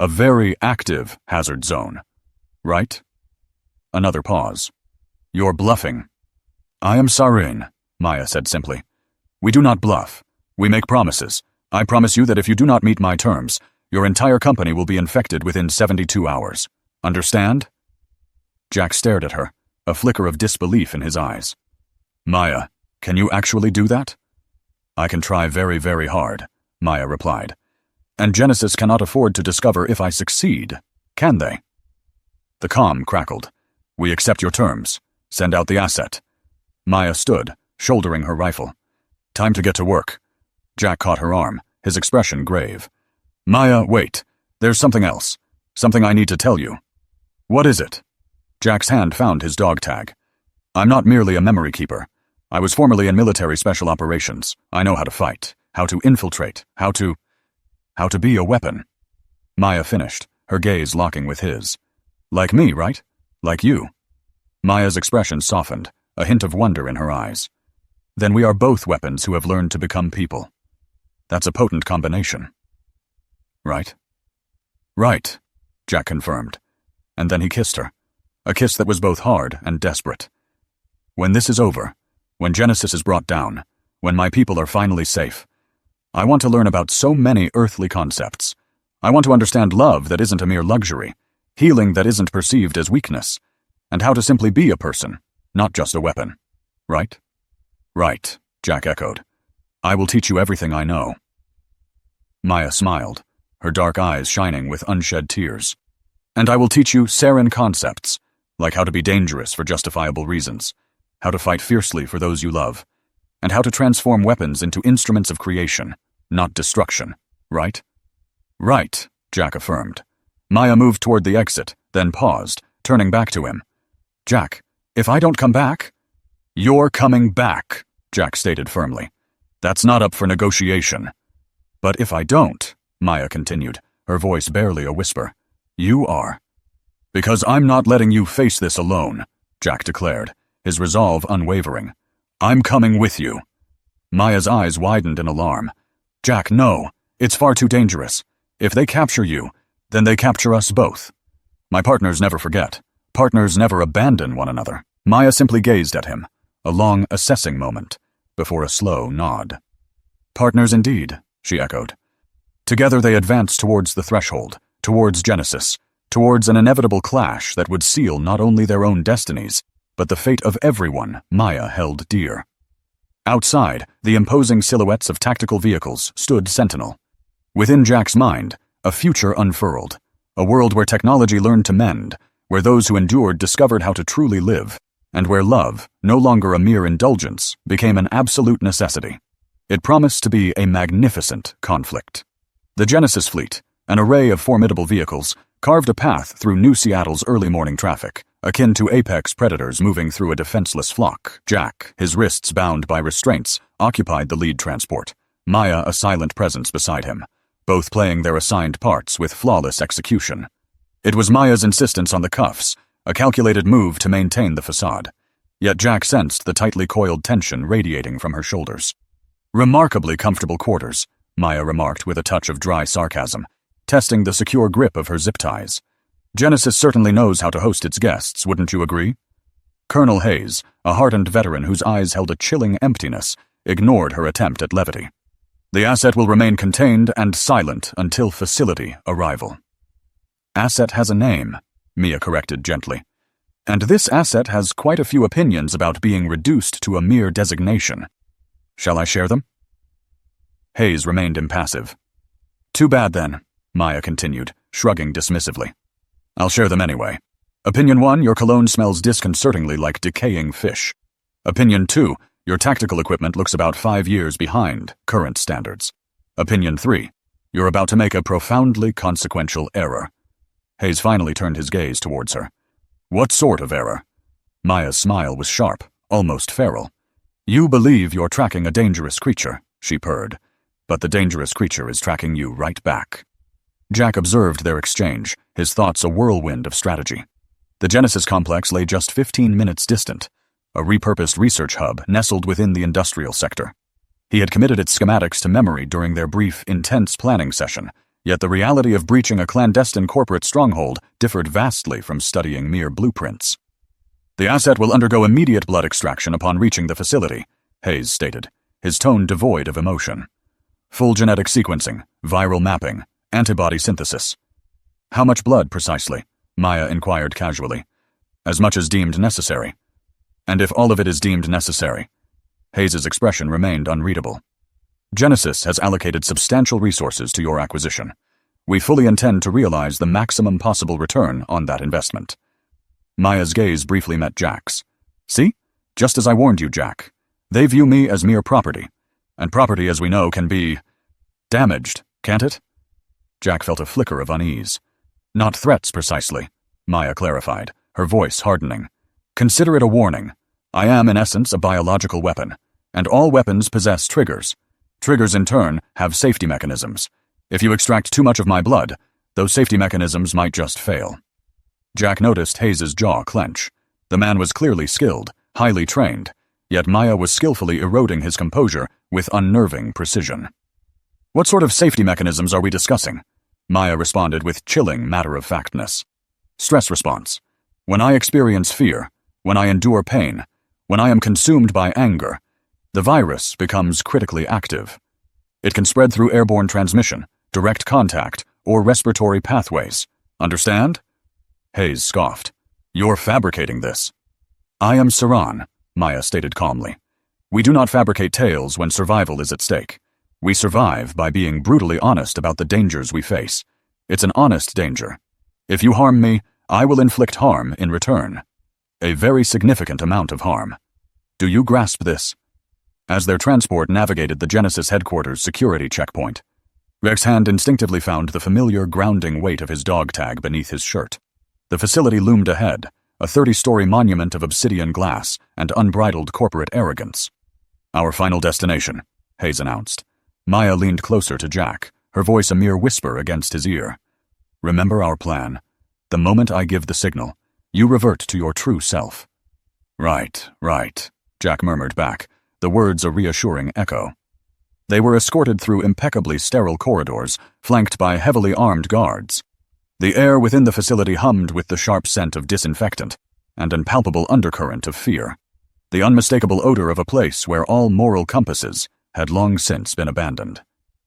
A very active hazard zone. Right? Another pause. You're bluffing. I am Sarin, Maya said simply. We do not bluff. We make promises. I promise you that if you do not meet my terms, your entire company will be infected within 72 hours. Understand? Jack stared at her, a flicker of disbelief in his eyes. Maya, can you actually do that? I can try very, very hard, Maya replied. And Genesis cannot afford to discover if I succeed, can they? The comm crackled. We accept your terms. Send out the asset. Maya stood, shouldering her rifle. Time to get to work. Jack caught her arm, his expression grave. Maya, wait. There's something else. Something I need to tell you. What is it? Jack's hand found his dog tag. I'm not merely a memory keeper. I was formerly in military special operations. I know how to fight, how to infiltrate, how to be a weapon. Maya finished, her gaze locking with his. Like me, right? Like you. Maya's expression softened, a hint of wonder in her eyes. Then we are both weapons who have learned to become people. That's a potent combination. Right? Right, Jack confirmed. And then he kissed her. A kiss that was both hard and desperate. When this is over, when Genesis is brought down, when my people are finally safe, I want to learn about so many earthly concepts. I want to understand love that isn't a mere luxury, healing that isn't perceived as weakness, and how to simply be a person, not just a weapon. Right? Right, Jack echoed. I will teach you everything I know. Maya smiled, her dark eyes shining with unshed tears. And I will teach you Sarin concepts, like how to be dangerous for justifiable reasons, how to fight fiercely for those you love, and how to transform weapons into instruments of creation, not destruction. Right? Right, Jack affirmed. Maya moved toward the exit, then paused, turning back to him. Jack, if I don't come back... You're coming back, Jack stated firmly. That's not up for negotiation. But if I don't, Maya continued, her voice barely a whisper, you are. Because I'm not letting you face this alone, Jack declared, his resolve unwavering. I'm coming with you. Maya's eyes widened in alarm. Jack, no, it's far too dangerous. If they capture you, then they capture us both. My partners never forget. Partners never abandon one another. Maya simply gazed at him, a long assessing moment, before a slow nod. Partners indeed, she echoed. Together they advanced towards the threshold, towards Genesis, towards an inevitable clash that would seal not only their own destinies, but the fate of everyone Maya held dear. Outside, the imposing silhouettes of tactical vehicles stood sentinel. Within Jack's mind, a future unfurled, a world where technology learned to mend, where those who endured discovered how to truly live, and where love, no longer a mere indulgence, became an absolute necessity. It promised to be a magnificent conflict. The Genesis fleet, an array of formidable vehicles, carved a path through New Seattle's early morning traffic, akin to apex predators moving through a defenseless flock. Jack, his wrists bound by restraints, occupied the lead transport, Maya a silent presence beside him, both playing their assigned parts with flawless execution. It was Maya's insistence on the cuffs, a calculated move to maintain the facade, yet Jack sensed the tightly coiled tension radiating from her shoulders. Remarkably comfortable quarters, Maya remarked with a touch of dry sarcasm, testing the secure grip of her zip ties. Genesis certainly knows how to host its guests, wouldn't you agree? Colonel Hayes, a hardened veteran whose eyes held a chilling emptiness, ignored her attempt at levity. The asset will remain contained and silent until facility arrival. Asset has a name, Mia corrected gently. And this asset has quite a few opinions about being reduced to a mere designation. Shall I share them? Hayes remained impassive. Too bad then, Maya continued, shrugging dismissively. I'll share them anyway. Opinion 1, your cologne smells disconcertingly like decaying fish. Opinion 2, your tactical equipment looks about 5 years behind current standards. Opinion 3, you're about to make a profoundly consequential error. Hayes finally turned his gaze towards her. What sort of error? Maya's smile was sharp, almost feral. You believe you're tracking a dangerous creature, she purred, but the dangerous creature is tracking you right back. Jack observed their exchange, his thoughts a whirlwind of strategy. The Genesis complex lay just 15 minutes distant, a repurposed research hub nestled within the industrial sector. He had committed its schematics to memory during their brief, intense planning session, yet the reality of breaching a clandestine corporate stronghold differed vastly from studying mere blueprints. The asset will undergo immediate blood extraction upon reaching the facility, Hayes stated, his tone devoid of emotion. Full genetic sequencing, viral mapping, antibody synthesis. How much blood, precisely? Maya inquired casually. As much as deemed necessary. And if all of it is deemed necessary? Hayes's expression remained unreadable. Genesis has allocated substantial resources to your acquisition. We fully intend to realize the maximum possible return on that investment. Maya's gaze briefly met Jack's. See? Just as I warned you, Jack. They view me as mere property. And property, as we know, can be damaged, can't it? Jack felt a flicker of unease. Not threats, precisely, Maya clarified, her voice hardening. Consider it a warning. I am, in essence, a biological weapon, and all weapons possess triggers. Triggers, in turn, have safety mechanisms. If you extract too much of my blood, those safety mechanisms might just fail. Jack noticed Hayes's jaw clench. The man was clearly skilled, highly trained, yet Maya was skillfully eroding his composure with unnerving precision. What sort of safety mechanisms are we discussing? Maya responded with chilling matter-of-factness. Stress response. When I experience fear, when I endure pain, when I am consumed by anger, the virus becomes critically active. It can spread through airborne transmission, direct contact, or respiratory pathways. Understand? Hayes scoffed. You're fabricating this. I am Saran, Maya stated calmly. We do not fabricate tales when survival is at stake. We survive by being brutally honest about the dangers we face. It's an honest danger. If you harm me, I will inflict harm in return. A very significant amount of harm. Do you grasp this? As their transport navigated the Genesis headquarters security checkpoint, Rex's hand instinctively found the familiar grounding weight of his dog tag beneath his shirt. The facility loomed ahead, a 30-story monument of obsidian glass and unbridled corporate arrogance. Our final destination, Hayes announced. Maya leaned closer to Jack, her voice a mere whisper against his ear. Remember our plan. The moment I give the signal, you revert to your true self. Right, Jack murmured back, the words a reassuring echo. They were escorted through impeccably sterile corridors, flanked by heavily armed guards. The air within the facility hummed with the sharp scent of disinfectant and an palpable undercurrent of fear, the unmistakable odor of a place where all moral compasses had long since been abandoned.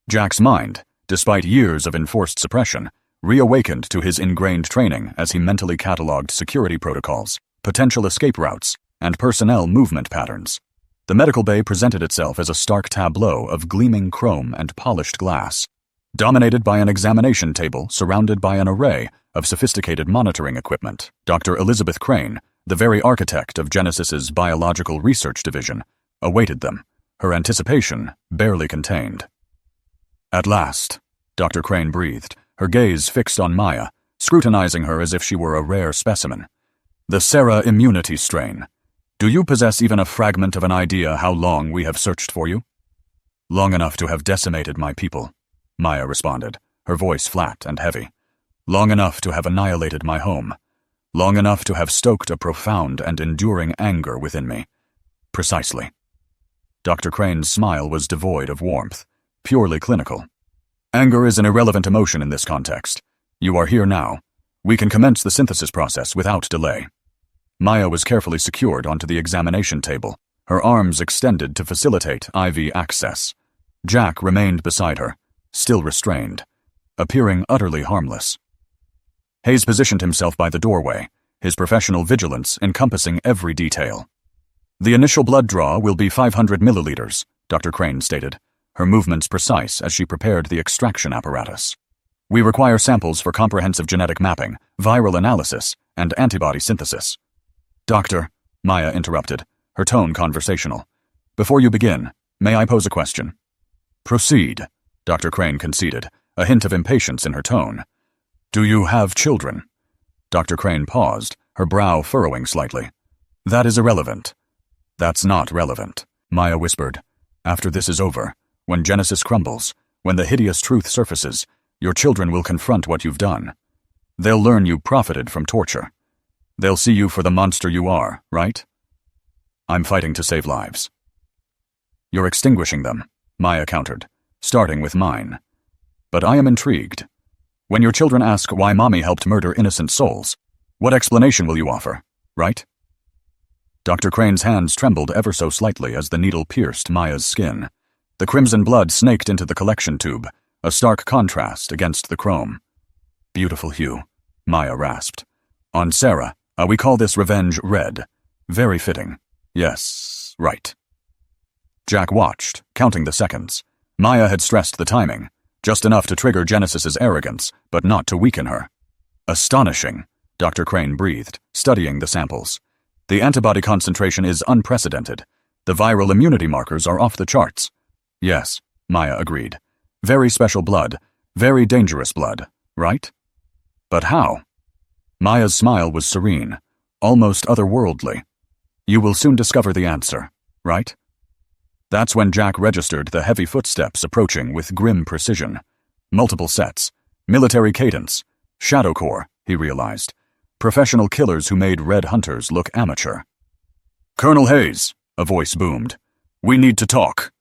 Jack's mind, despite years of enforced suppression, reawakened to his ingrained training as he mentally catalogued security protocols, potential escape routes, and personnel movement patterns. The medical bay presented itself as a stark tableau of gleaming chrome and polished glass, dominated by an examination table surrounded by an array of sophisticated monitoring equipment. Dr. Elizabeth Crane, the very architect of Genesis's Biological Research Division, awaited them, her anticipation barely contained. At last, Dr. Crane breathed, her gaze fixed on Maya, scrutinizing her as if she were a rare specimen. The Sera immunity strain. Do you possess even a fragment of an idea how long we have searched for you? Long enough to have decimated my people, Maya responded, her voice flat and heavy. Long enough to have annihilated my home. Long enough to have stoked a profound and enduring anger within me. Precisely. Dr. Crane's smile was devoid of warmth, purely clinical. Anger is an irrelevant emotion in this context. You are here now. We can commence the synthesis process without delay. Maya was carefully secured onto the examination table, her arms extended to facilitate IV access. Jack remained beside her, still restrained, appearing utterly harmless. Hayes positioned himself by the doorway, his professional vigilance encompassing every detail. The initial blood draw will be 500 milliliters, Dr. Crane stated, her movements precise as she prepared the extraction apparatus. We require samples for comprehensive genetic mapping, viral analysis, and antibody synthesis. Doctor, Maya interrupted, her tone conversational. Before you begin, may I pose a question? Proceed, Dr. Crane conceded, a hint of impatience in her tone. Do you have children? Dr. Crane paused, her brow furrowing slightly. That is irrelevant. That's not relevant, Maya whispered. After this is over, when Genesis crumbles, when the hideous truth surfaces, your children will confront what you've done. They'll learn you profited from torture. They'll see you for the monster you are, right? I'm fighting to save lives. You're extinguishing them, Maya countered, starting with mine. But I am intrigued. When your children ask why Mommy helped murder innocent souls, what explanation will you offer, right? Dr. Crane's hands trembled ever so slightly as the needle pierced Maya's skin. The crimson blood snaked into the collection tube, a stark contrast against the chrome. Beautiful hue, Maya rasped. On Sarah, we call this revenge red. Very fitting. Yes, right. Jack watched, counting the seconds. Maya had stressed the timing, just enough to trigger Genesis's arrogance, but not to weaken her. Astonishing, Dr. Crane breathed, studying the samples. The antibody concentration is unprecedented. The viral immunity markers are off the charts. Yes, Maya agreed. Very special blood, very dangerous blood, right? But how? Maya's smile was serene, almost otherworldly. You will soon discover the answer, right? That's when Jack registered the heavy footsteps approaching with grim precision. Multiple sets, military cadence, shadow corps, he realized. Professional killers who made red hunters look amateur. Colonel Hayes, a voice boomed. We need to talk.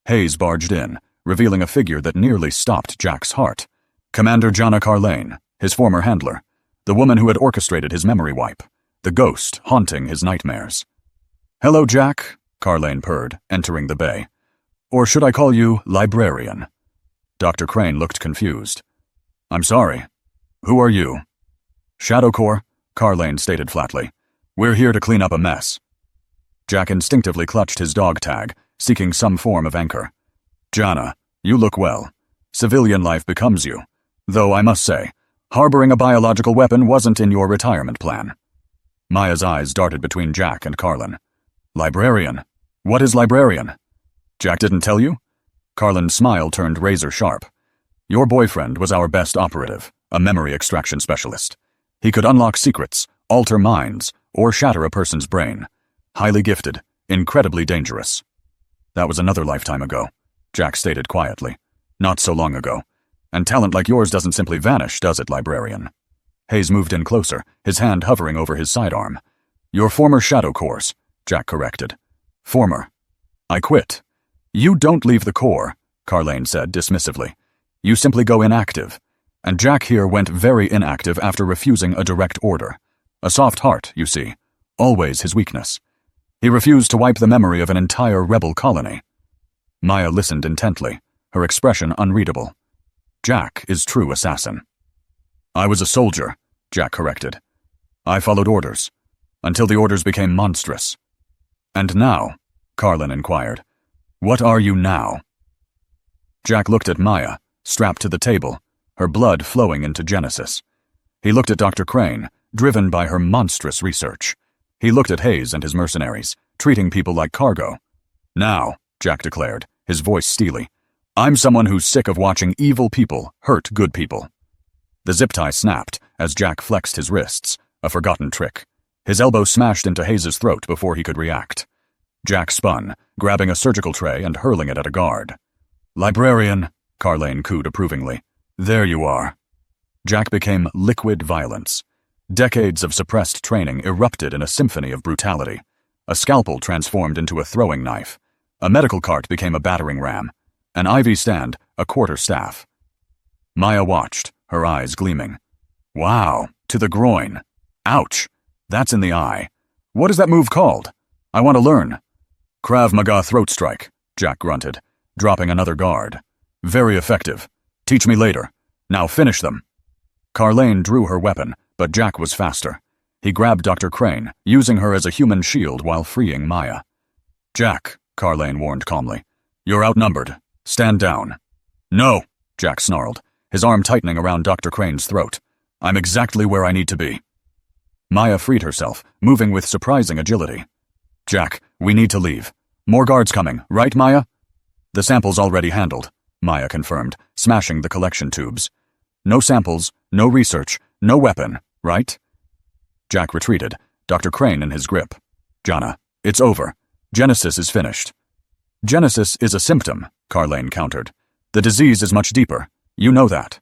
Hayes barged in, revealing a figure that nearly stopped Jack's heart. Commander Jana Carlane, his former handler, the woman who had orchestrated his memory wipe, the ghost haunting his nightmares. Hello, Jack, Carlane purred, entering the bay. Or should I call you librarian? Dr. Crane looked confused. I'm sorry. Who are you? Shadow Corps, Carlane stated flatly. We're here to clean up a mess. Jack instinctively clutched his dog tag, seeking some form of anchor. Jana, you look well. Civilian life becomes you. Though I must say, harboring a biological weapon wasn't in your retirement plan. Maya's eyes darted between Jack and Carlin. Librarian? What is librarian? Jack didn't tell you? Carlin's smile turned razor sharp. Your boyfriend was our best operative, a memory extraction specialist. He could unlock secrets, alter minds, or shatter a person's brain. Highly gifted, incredibly dangerous. That was another lifetime ago, Jack stated quietly. Not so long ago. And talent like yours doesn't simply vanish, does it, librarian? Hayes moved in closer, his hand hovering over his sidearm. Your former Shadow Corps, Jack corrected. Former. I quit. You don't leave the Corps, Carlane said dismissively. You simply go inactive. And Jack here went very inactive after refusing a direct order. A soft heart, you see. Always his weakness. He refused to wipe the memory of an entire rebel colony. Maya listened intently, her expression unreadable. Jack is true assassin. I was a soldier, Jack corrected. I followed orders, until the orders became monstrous. And now, Carlin inquired, what are you now? Jack looked at Maya, strapped to the table, her blood flowing into Genesis. He looked at Dr. Crane, driven by her monstrous research. He looked at Hayes and his mercenaries, treating people like cargo. Now, Jack declared, his voice steely, I'm someone who's sick of watching evil people hurt good people. The zip tie snapped as Jack flexed his wrists, a forgotten trick. His elbow smashed into Hayes' throat before he could react. Jack spun, grabbing a surgical tray and hurling it at a guard. Librarian, Carlane cooed approvingly. There you are. Jack became liquid violence. Decades of suppressed training erupted in a symphony of brutality. A scalpel transformed into a throwing knife. A medical cart became a battering ram. An IV stand, a quarterstaff. Maya watched, her eyes gleaming. Wow, to the groin. Ouch, that's in the eye. What is that move called? I want to learn. Krav Maga throat strike, Jack grunted, dropping another guard. Very effective. Teach me later. Now finish them. Carlane drew her weapon, but Jack was faster. He grabbed Dr. Crane, using her as a human shield while freeing Maya. Jack, Carlane warned calmly. You're outnumbered. Stand down. No, Jack snarled, his arm tightening around Dr. Crane's throat. I'm exactly where I need to be. Maya freed herself, moving with surprising agility. Jack, we need to leave. More guards coming, right, Maya? The sample's already handled, Maya confirmed, smashing the collection tubes. No samples, no research, no weapon, right? Jack retreated, Dr. Crane in his grip. Jana, it's over. Genesis is finished. Genesis is a symptom, Carlane countered. The disease is much deeper. You know that.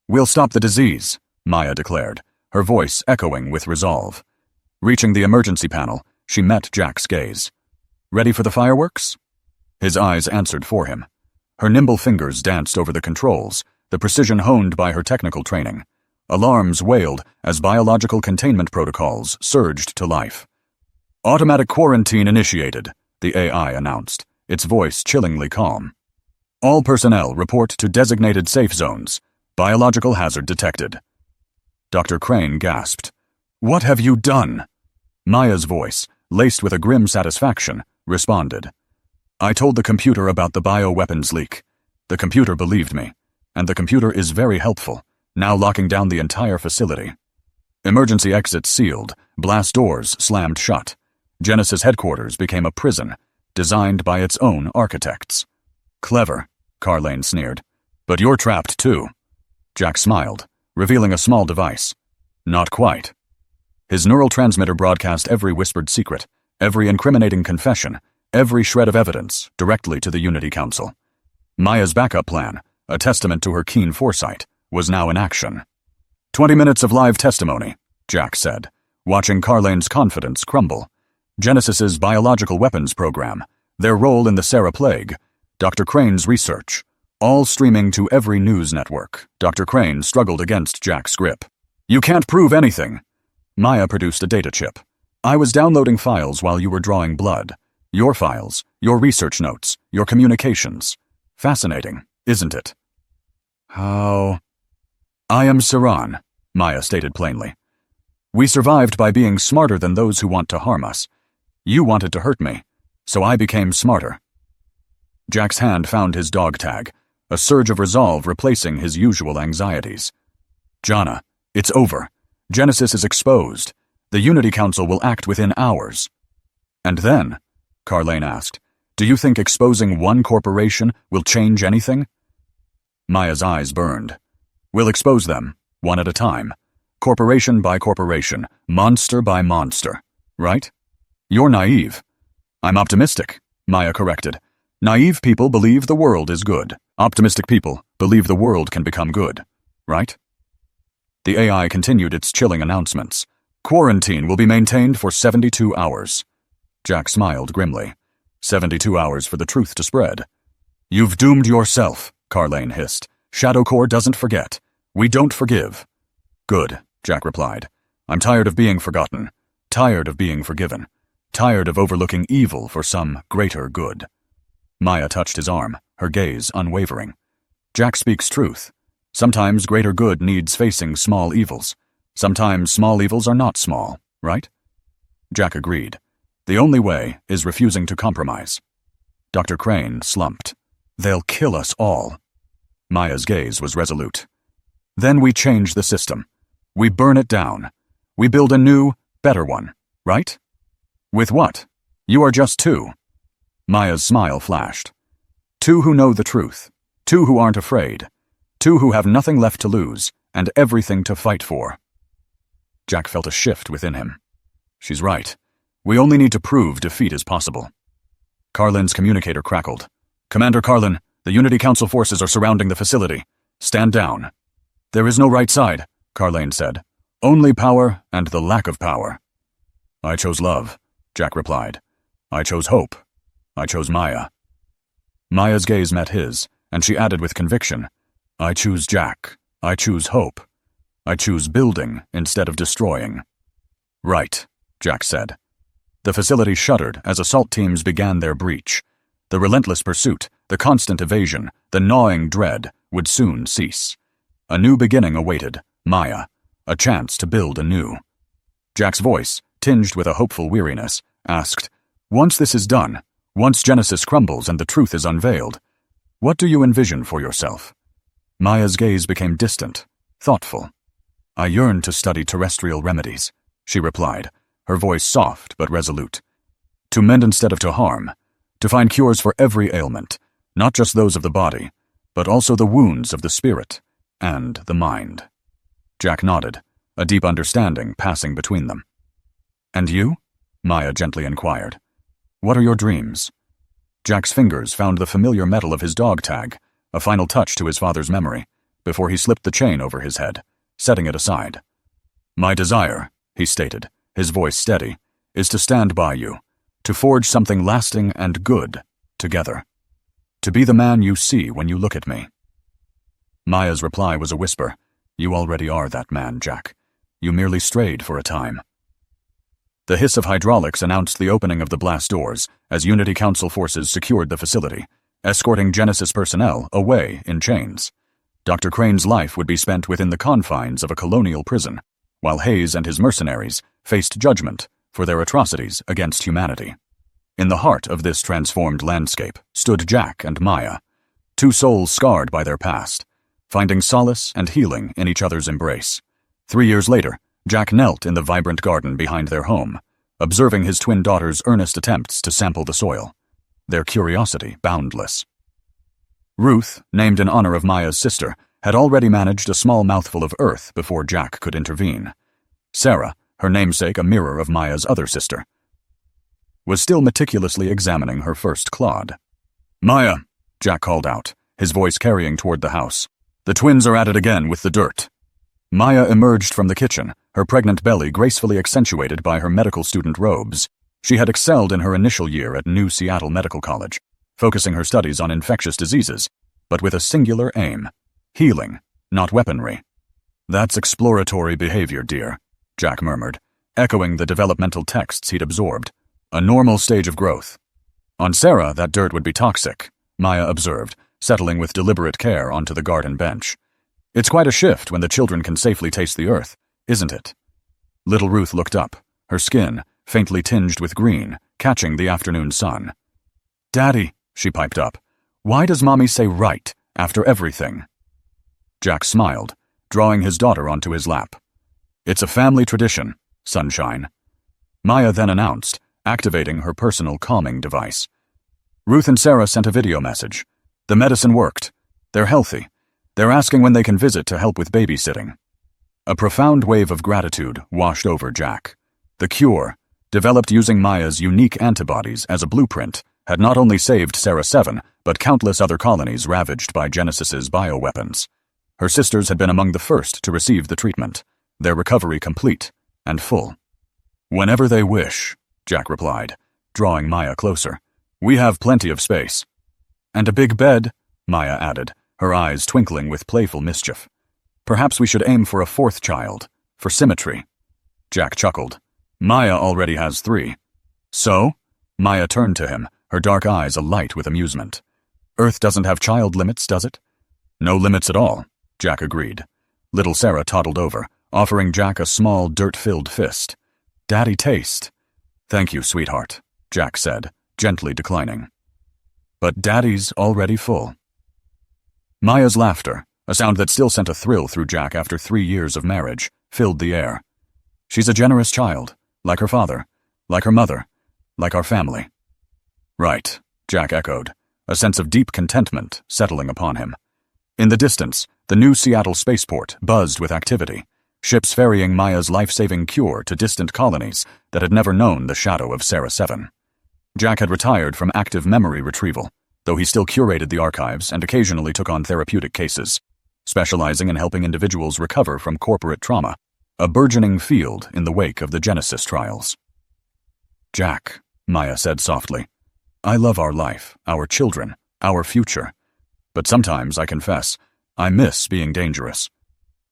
We'll stop the disease, Maya declared, her voice echoing with resolve. Reaching the emergency panel, she met Jack's gaze. Ready for the fireworks? His eyes answered for him. Her nimble fingers danced over the controls, the precision honed by her technical training. Alarms wailed as biological containment protocols surged to life. Automatic quarantine initiated, the AI announced, its voice chillingly calm. All personnel report to designated safe zones. Biological hazard detected. Dr. Crane gasped. What have you done? Maya's voice, laced with a grim satisfaction, responded. I told the computer about the bioweapons leak. The computer believed me, and the computer is very helpful, now locking down the entire facility. Emergency exits sealed, blast doors slammed shut. Genesis headquarters became a prison, designed by its own architects. Clever, Carlane sneered. But you're trapped too. Jack smiled, revealing a small device. Not quite. His neural transmitter broadcast every whispered secret, every incriminating confession, every shred of evidence directly to the Unity Council. Maya's backup plan, a testament to her keen foresight, was now in action. 20 minutes of live testimony, Jack said, watching Carlane's confidence crumble. Genesis's biological weapons program, their role in the Sarah Plague, Dr. Crane's research, all streaming to every news network. Dr. Crane struggled against Jack's grip. You can't prove anything. Maya produced a data chip. I was downloading files while you were drawing blood. Your files, your research notes, your communications. Fascinating, isn't it? How? I am Saran, Maya stated plainly. We survived by being smarter than those who want to harm us. You wanted to hurt me, so I became smarter. Jack's hand found his dog tag, a surge of resolve replacing his usual anxieties. Jana, it's over. Genesis is exposed. The Unity Council will act within hours. And then, Carlane asked, do you think exposing one corporation will change anything? Maya's eyes burned. We'll expose them, one at a time. Corporation by corporation, monster by monster. Right? You're naive. I'm optimistic, Maya corrected. Naive people believe the world is good. Optimistic people believe the world can become good. Right? The AI continued its chilling announcements. Quarantine will be maintained for 72 hours. Jack smiled grimly. 72 hours for the truth to spread. You've doomed yourself, Carlane hissed. Shadow Corps doesn't forget. We don't forgive. Good, Jack replied. I'm tired of being forgotten. Tired of being forgiven. Tired of overlooking evil for some greater good. Maya touched his arm, her gaze unwavering. Jack speaks truth. Sometimes greater good needs facing small evils. Sometimes small evils are not small, right? Jack agreed. The only way is refusing to compromise. Dr. Crane slumped. They'll kill us all. Maya's gaze was resolute. Then we change the system. We burn it down. We build a new, better one, right? With what? You are just two. Maya's smile flashed. Two who know the truth. Two who aren't afraid. Two who have nothing left to lose and everything to fight for. Jack felt a shift within him. She's right. We only need to prove defeat is possible. Carlin's communicator crackled. Commander Carlin, the Unity Council forces are surrounding the facility. Stand down. There is no right side, Carlane said. Only power and the lack of power. I chose love, Jack replied. I chose hope. I chose Maya. Maya's gaze met his, and she added with conviction, I choose Jack. I choose hope. I choose building instead of destroying. Right, Jack said. The facility shuddered as assault teams began their breach. The relentless pursuit, the constant evasion, the gnawing dread would soon cease. A new beginning awaited, Maya, a chance to build anew. Jack's voice, tinged with a hopeful weariness, asked, Once this is done, once Genesis crumbles and the truth is unveiled, what do you envision for yourself? Maya's gaze became distant, thoughtful. I yearn to study terrestrial remedies, she replied, her voice soft but resolute. To mend instead of to harm, to find cures for every ailment, not just those of the body, but also the wounds of the spirit and the mind. Jack nodded, a deep understanding passing between them. "And you?" Maya gently inquired. "What are your dreams?" Jack's fingers found the familiar metal of his dog tag, a final touch to his father's memory, before he slipped the chain over his head, setting it aside. "My desire," he stated, his voice steady, "is to stand by you, to forge something lasting and good together. To be the man you see when you look at me." Maya's reply was a whisper. "You already are that man, Jack. You merely strayed for a time." The hiss of hydraulics announced the opening of the blast doors as Unity Council forces secured the facility, escorting Genesis personnel away in chains. Dr. Crane's life would be spent within the confines of a colonial prison, while Hayes and his mercenaries faced judgment for their atrocities against humanity. In the heart of this transformed landscape stood Jack and Maya, two souls scarred by their past, finding solace and healing in each other's embrace. 3 years later, Jack knelt in the vibrant garden behind their home, observing his twin daughters' earnest attempts to sample the soil, their curiosity boundless. Ruth, named in honor of Maya's sister, had already managed a small mouthful of earth before Jack could intervene. Sarah, her namesake a mirror of Maya's other sister, was still meticulously examining her first clod. "Maya," Jack called out, his voice carrying toward the house. "The twins are at it again with the dirt." Maya emerged from the kitchen, her pregnant belly gracefully accentuated by her medical student robes. She had excelled in her initial year at New Seattle Medical College, focusing her studies on infectious diseases, but with a singular aim: healing, not weaponry. "That's exploratory behavior, dear," Jack murmured, echoing the developmental texts he'd absorbed. "A normal stage of growth." "On Sarah, that dirt would be toxic," Maya observed, settling with deliberate care onto the garden bench. "It's quite a shift when the children can safely taste the earth, isn't it?" Little Ruth looked up, her skin, faintly tinged with green, catching the afternoon sun. "Daddy," she piped up, "why does Mommy say right after everything?" Jack smiled, drawing his daughter onto his lap. "It's a family tradition, sunshine." Maya then announced, activating her personal calming device. "Ruth and Sarah sent a video message. The medicine worked. They're healthy. They're asking when they can visit to help with babysitting." A profound wave of gratitude washed over Jack. The cure, developed using Maya's unique antibodies as a blueprint, had not only saved Sarah 7, but countless other colonies ravaged by Genesis's bioweapons. Her sisters had been among the first to receive the treatment, their recovery complete and full. "Whenever they wish," Jack replied, drawing Maya closer. "We have plenty of space." "And a big bed," Maya added, her eyes twinkling with playful mischief. "Perhaps we should aim for a 4th child, for symmetry." Jack chuckled. "Maya already has 3. "So?" Maya turned to him, her dark eyes alight with amusement. "Earth doesn't have child limits, does it?" "No limits at all," Jack agreed. Little Sarah toddled over, offering Jack a small, dirt-filled fist. "Daddy, taste." "Thank you, sweetheart," Jack said, gently declining. "But Daddy's already full." Maya's laughter, a sound that still sent a thrill through Jack after 3 years of marriage, filled the air. "She's a generous child, like her father, like her mother, like our family." "Right," Jack echoed, a sense of deep contentment settling upon him. In the distance, the New Seattle spaceport buzzed with activity, ships ferrying Maya's life-saving cure to distant colonies that had never known the shadow of Sarah 7. Jack had retired from active memory retrieval, though he still curated the archives and occasionally took on therapeutic cases, specializing in helping individuals recover from corporate trauma, a burgeoning field in the wake of the Genesis trials. "Jack," Maya said softly, "I love our life, our children, our future. But sometimes, I confess, I miss being dangerous."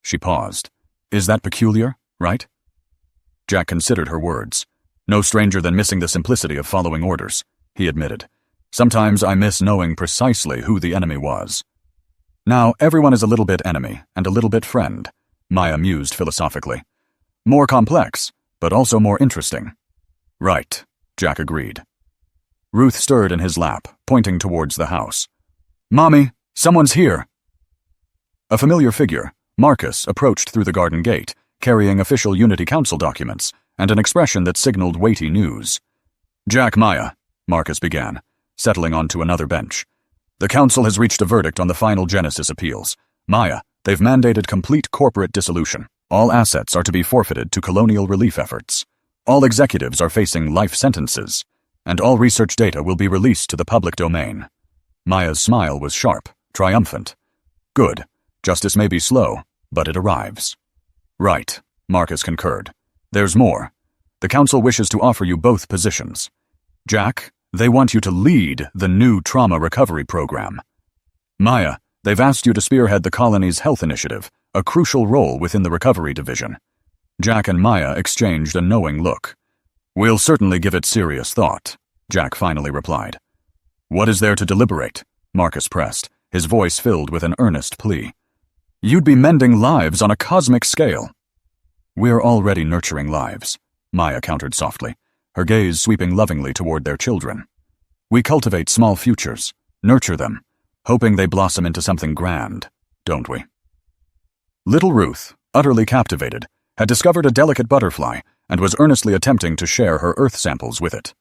She paused. "Is that peculiar, right?" Jack considered her words. "No stranger than missing the simplicity of following orders," he admitted. "Sometimes I miss knowing precisely who the enemy was." "Now, everyone is a little bit enemy and a little bit friend," Maya mused philosophically. "More complex, but also more interesting." "Right," Jack agreed. Ruth stirred in his lap, pointing towards the house. "Mommy, someone's here." A familiar figure, Marcus, approached through the garden gate, carrying official Unity Council documents and an expression that signaled weighty news. "Jack, Maya," Marcus began, settling onto another bench. "The Council has reached a verdict on the final Genesis appeals. Maya, they've mandated complete corporate dissolution. All assets are to be forfeited to colonial relief efforts. All executives are facing life sentences, and all research data will be released to the public domain. Maya's smile was sharp, triumphant. Good. Justice may be slow, but it arrives. Right, Marcus concurred. There's more. The council wishes to offer you both positions. Jack, they want you to lead the new trauma recovery program. Maya, they've asked you to spearhead the colony's health initiative, a crucial role within the recovery division. Jack and Maya exchanged a knowing look. We'll certainly give it serious thought, Jack finally replied. What is there to deliberate? Marcus pressed, his voice filled with an earnest plea. You'd be mending lives on a cosmic scale. We're already nurturing lives, Maya countered softly, her gaze sweeping lovingly toward their children. We cultivate small futures, nurture them, hoping they blossom into something grand, don't we? Little Ruth, utterly captivated, had discovered a delicate butterfly and was earnestly attempting to share her earth samples with it.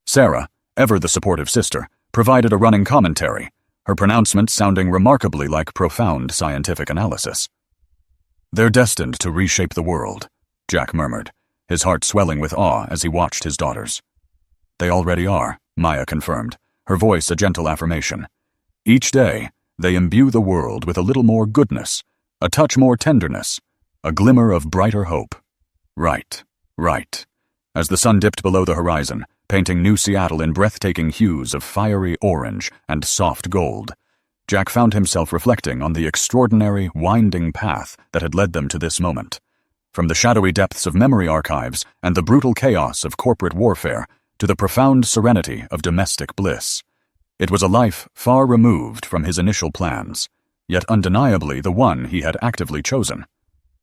Sarah, ever the supportive sister, provided a running commentary, her pronouncements sounding remarkably like profound scientific analysis. They're destined to reshape the world, Jack murmured, his heart swelling with awe as he watched his daughters. They already are, Maya confirmed, her voice a gentle affirmation. Each day, they imbue the world with a little more goodness, a touch more tenderness, a glimmer of brighter hope. Right, right. As the sun dipped below the horizon, painting New Seattle in breathtaking hues of fiery orange and soft gold, Jack found himself reflecting on the extraordinary, winding path that had led them to this moment. From the shadowy depths of memory archives and the brutal chaos of corporate warfare to the profound serenity of domestic bliss. It was a life far removed from his initial plans, yet undeniably the one he had actively chosen.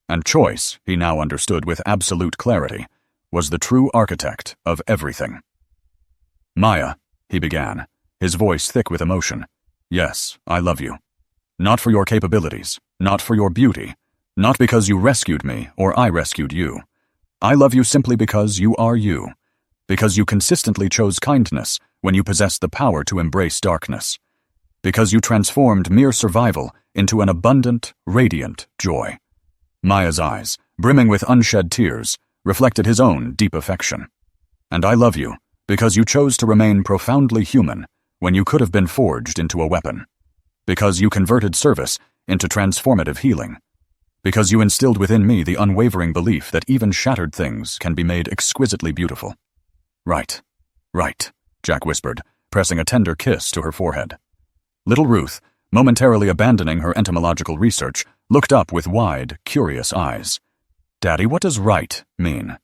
And choice, he now understood with absolute clarity, was the true architect of everything. Maya, he began, his voice thick with emotion. Yes, I love you. Not for your capabilities, not for your beauty, not because you rescued me or I rescued you. I love you simply because you are you, because you consistently chose kindness when you possessed the power to embrace darkness, because you transformed mere survival into an abundant, radiant joy. Maya's eyes, brimming with unshed tears, reflected his own deep affection. And I love you because you chose to remain profoundly human when you could have been forged into a weapon, because you converted service into transformative healing, because you instilled within me the unwavering belief that even shattered things can be made exquisitely beautiful. Right, right, Jack whispered, pressing a tender kiss to her forehead. Little Ruth, momentarily abandoning her entomological research, looked up with wide, curious eyes. Daddy, what does right mean?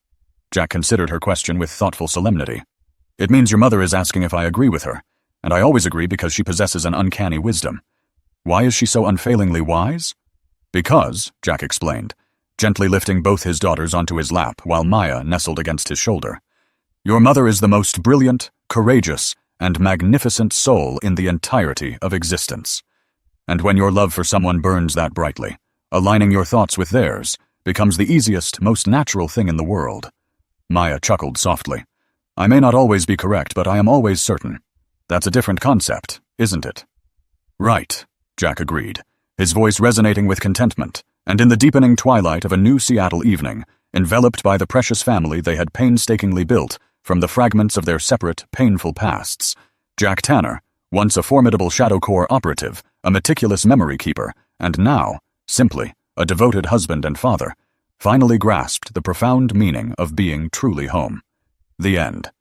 Jack considered her question with thoughtful solemnity. It means your mother is asking if I agree with her, and I always agree because she possesses an uncanny wisdom. Why is she so unfailingly wise? Because, Jack explained, gently lifting both his daughters onto his lap while Maya nestled against his shoulder. Your mother is the most brilliant, courageous, and magnificent soul in the entirety of existence. And when your love for someone burns that brightly, aligning your thoughts with theirs becomes the easiest, most natural thing in the world. Maya chuckled softly. I may not always be correct, but I am always certain. That's a different concept, isn't it? Right, Jack agreed, his voice resonating with contentment, and in the deepening twilight of a New Seattle evening, enveloped by the precious family they had painstakingly built from the fragments of their separate, painful pasts, Jack Tanner, once a formidable Shadow Corps operative, a meticulous memory keeper, and now, simply, a devoted husband and father, finally grasped the profound meaning of being truly home. The end.